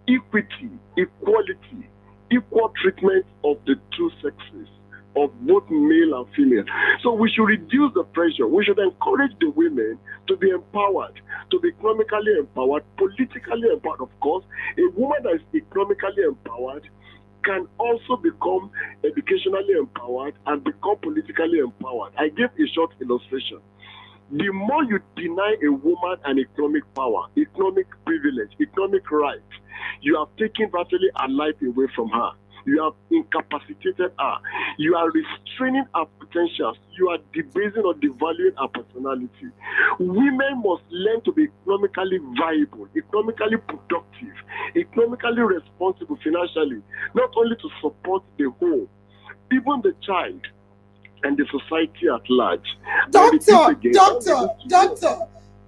equity, equality, equal treatment of the two sexes, of both male and female. So we should reduce the pressure. We should encourage the women to be empowered, to be economically empowered, politically empowered. Of course, a woman that is economically empowered can also become educationally empowered and become politically empowered. I give a short illustration. The more you deny a woman an economic power, economic privilege, economic right, you have taken virtually her life away from her. You have incapacitated her. You are restraining her potentials. You are debasing or devaluing her personality. Women must learn to be economically viable, economically productive, economically responsible financially, not only to support the home, even the child and the society at large. Doctor,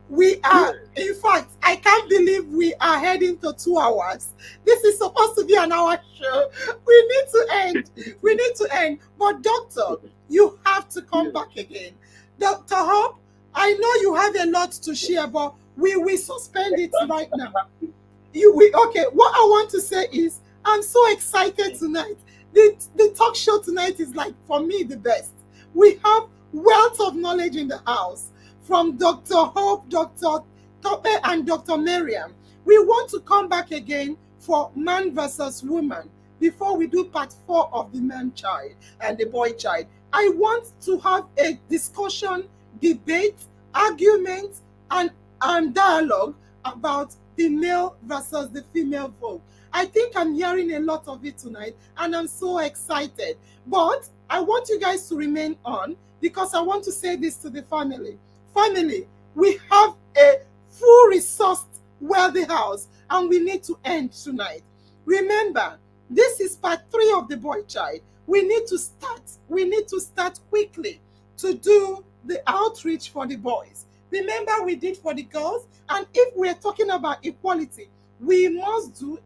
we are, in fact, I can't believe we are heading to 2 hours. This is supposed to be an hour show. We need to end. But doctor, you have to come back again. Dr. Hope, I know you have a lot to share, but we will suspend it right now. Okay, what I want to say is, I'm so excited tonight. The talk show tonight is like, for me, the best. We have wealth of knowledge in the house from Dr. Hope, Dr. Tope, and Dr. Miriam. We want to come back again for man versus woman before we do part 4 of the man child and the boy child. I want to have a discussion, debate, argument, and dialogue about the male versus the female vote. I think I'm hearing a lot of it tonight, and I'm so excited. But I want you guys to remain on, because I want to say this to the family. Family, we have a full resourced, wealthy house, and we need to end tonight. Remember, this is part 3 of the boy child. We need to start quickly to do the outreach for the boys. Remember, we did for the girls, and if we're talking about equality, we must do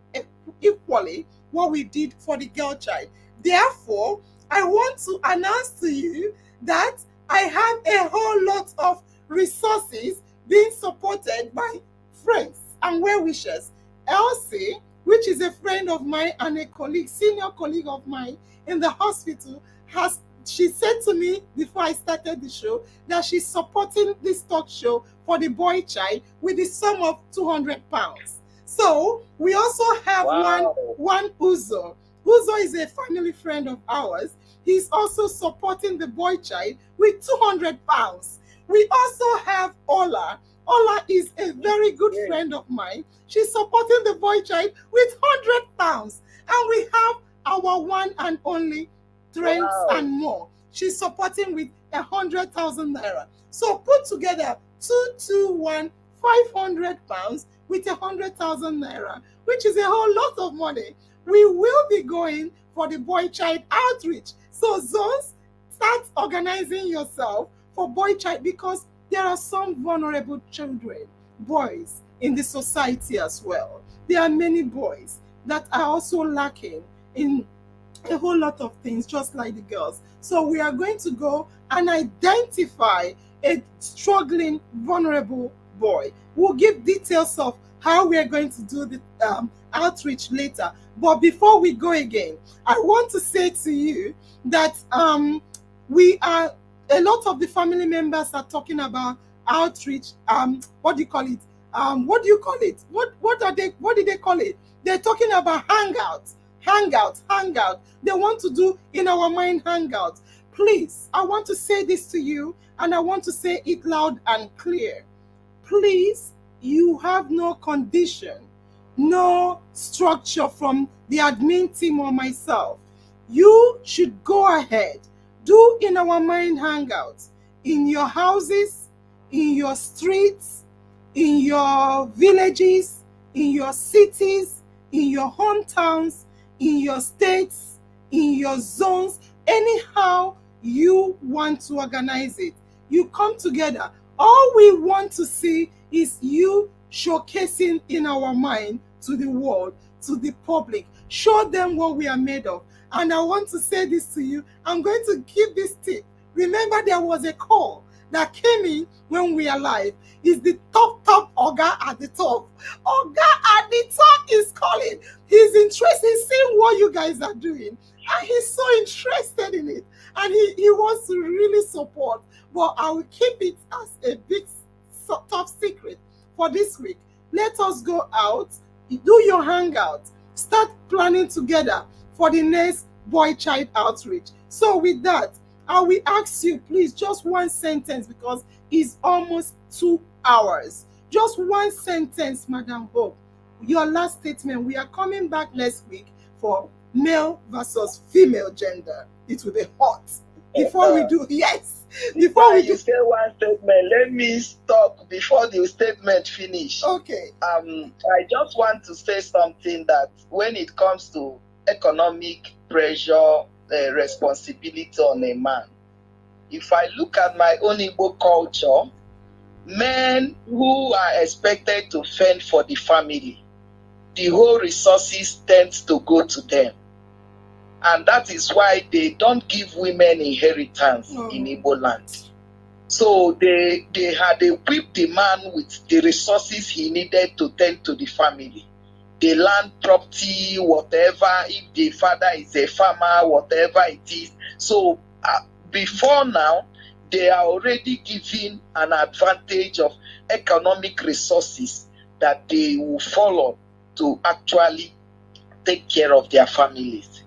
equally what we did for the girl child. Therefore, I want to announce to you that I have a whole lot of resources being supported by friends and well-wishers. Elsie, which is a friend of mine and a colleague, senior colleague of mine in the hospital, she said to me before I started the show that she's supporting this talk show for the boy child with the sum of £200. So we also have one Uzo. Uzo is a family friend of ours. He's also supporting the boy child with £200. We also have Ola. Ola is a very good friend of mine. She's supporting the boy child with £100. And we have our one and only Trent and more. She's supporting with 100,000 naira. So put together 500 pounds with 100,000 naira, which is a whole lot of money. We will be going for the boy child outreach. So zones, start organizing yourself for boy child, because there are some vulnerable children, boys in the society as well. There are many boys that are also lacking in a whole lot of things, just like the girls. So we are going to go and identify a struggling, vulnerable boy. We'll give details of how we are going to do the outreach later. But before we go again, I want to say to you that a lot of the family members are talking about outreach. What do you call it? What did they call it? They're talking about hangouts. They want to do in our mind hangouts. Please, I want to say this to you, and I want to say it loud and clear. Please, you have no condition, no structure from the admin team or myself. You should go ahead, do in our mind hangouts, in your houses, in your streets, in your villages, in your cities, in your hometowns, in your states, in your zones, anyhow you want to organize it. You come together. All we want to see is you showcasing in our mind to the world, to the public. Show them what we are made of. And I want to say this to you. I'm going to give this tip. Remember, there was a call that came in when we are live. Is the top Oga at the top. Oga at the top is calling. He's interested in seeing what you guys are doing. And he's so interested in it. And he wants to really support. But I will keep it as a big top secret for this week. Let us go out, do your hangout, start planning together for the next boy child outreach. So with that, I will ask you, please, just one sentence, because it's almost 2 hours. Just one sentence, Madam Hope. Your last statement. We are coming back next week for male versus female gender. It will be hot. Before we do, yes. Before we do, say one statement, let me stop before the statement finish. Okay. I just want to say something, that when it comes to economic pressure, responsibility on a man, if I look at my own Igbo culture, men who are expected to fend for the family, the whole resources tend to go to them. And that is why they don't give women inheritance in Igbo land. So they had equipped the man with the resources he needed to tend to the family. the land property, whatever, if the father is a farmer, whatever it is. So before now, they are already given an advantage of economic resources that they will follow to actually take care of their families.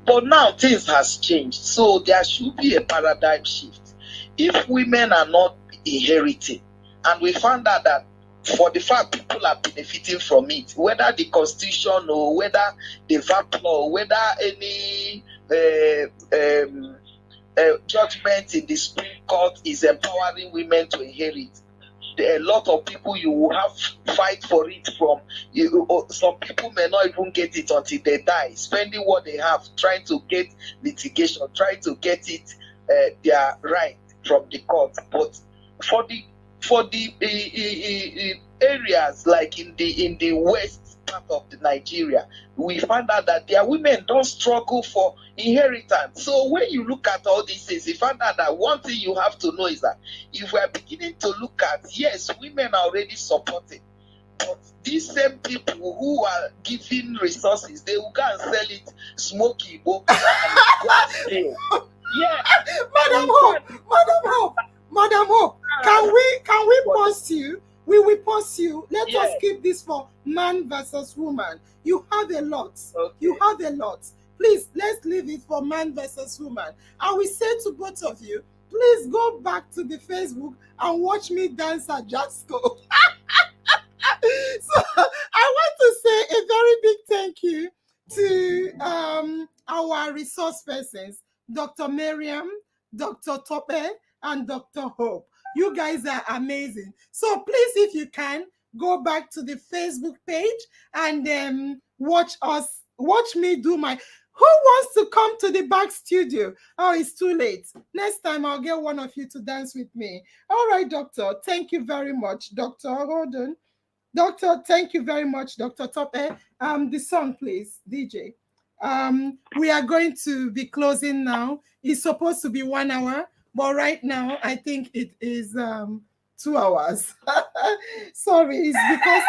But now things has changed, so there should be a paradigm shift. If women are not inheriting, and we found out that for the fact people are benefiting from it, whether the constitution or whether the VAT law, or whether any judgment in the Supreme Court is empowering women to inherit, a lot of people you will have fight for it from. Some people may not even get it until they die, spending what they have trying to get litigation, trying to get it their right from the court. But for the areas like in the west part of the Nigeria, we find out that their women don't struggle for inheritance. So when you look at all these things, you find out that one thing you have to know is that if we are beginning to look at, yes, women are already supported, but these same people who are giving resources, they will go and sell it smoky, and go and steal. Yeah, Madam Hope, can we pause you? We will pause you. Let us keep this for man versus woman. You have a lot. Okay. You have a lot. Please, let's leave it for man versus woman. I will say to both of you, please go back to the Facebook and watch me dance at Jasco. So I want to say a very big thank you to our resource persons, Dr. Miriam, Dr. Tope, and Dr. Hope. You guys are amazing. So please, if you can, go back to the Facebook page and watch me do my... Who wants to come to the back studio? Oh, it's too late. Next time, I'll get one of you to dance with me. All right, Doctor. Thank you very much. Dr. Hold on. Doctor, thank you very much, Dr. Tope. The song, please, DJ. We are going to be closing now. It's supposed to be 1 hour. But right now, I think it is 2 hours. Sorry, it's because...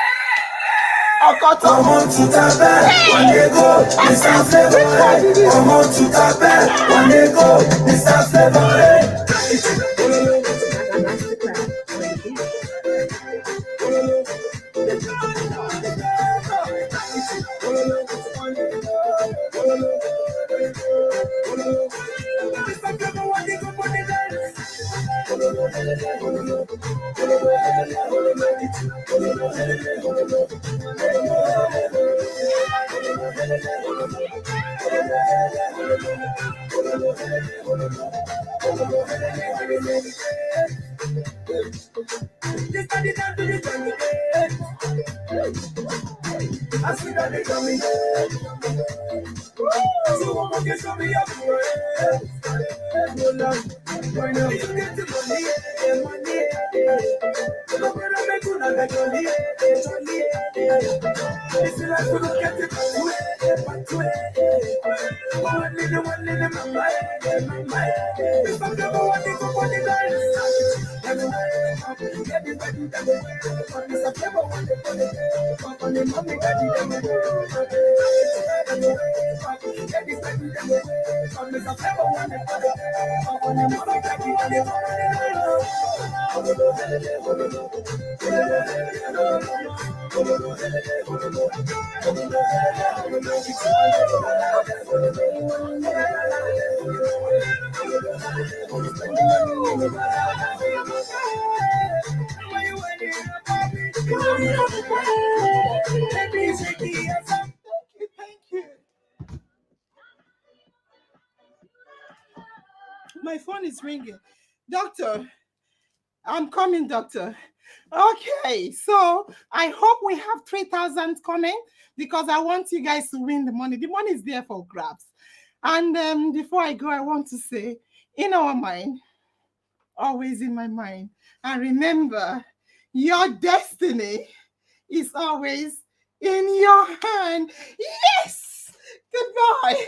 Thank you. My phone is ringing. Doctor, I'm coming, doctor. Okay, so I hope we have 3,000 coming because I want you guys to win the money. The money is there for grabs. And before I go, I want to say, in our mind, always in my mind, and remember, your destiny is always in your hand. Yes! Goodbye.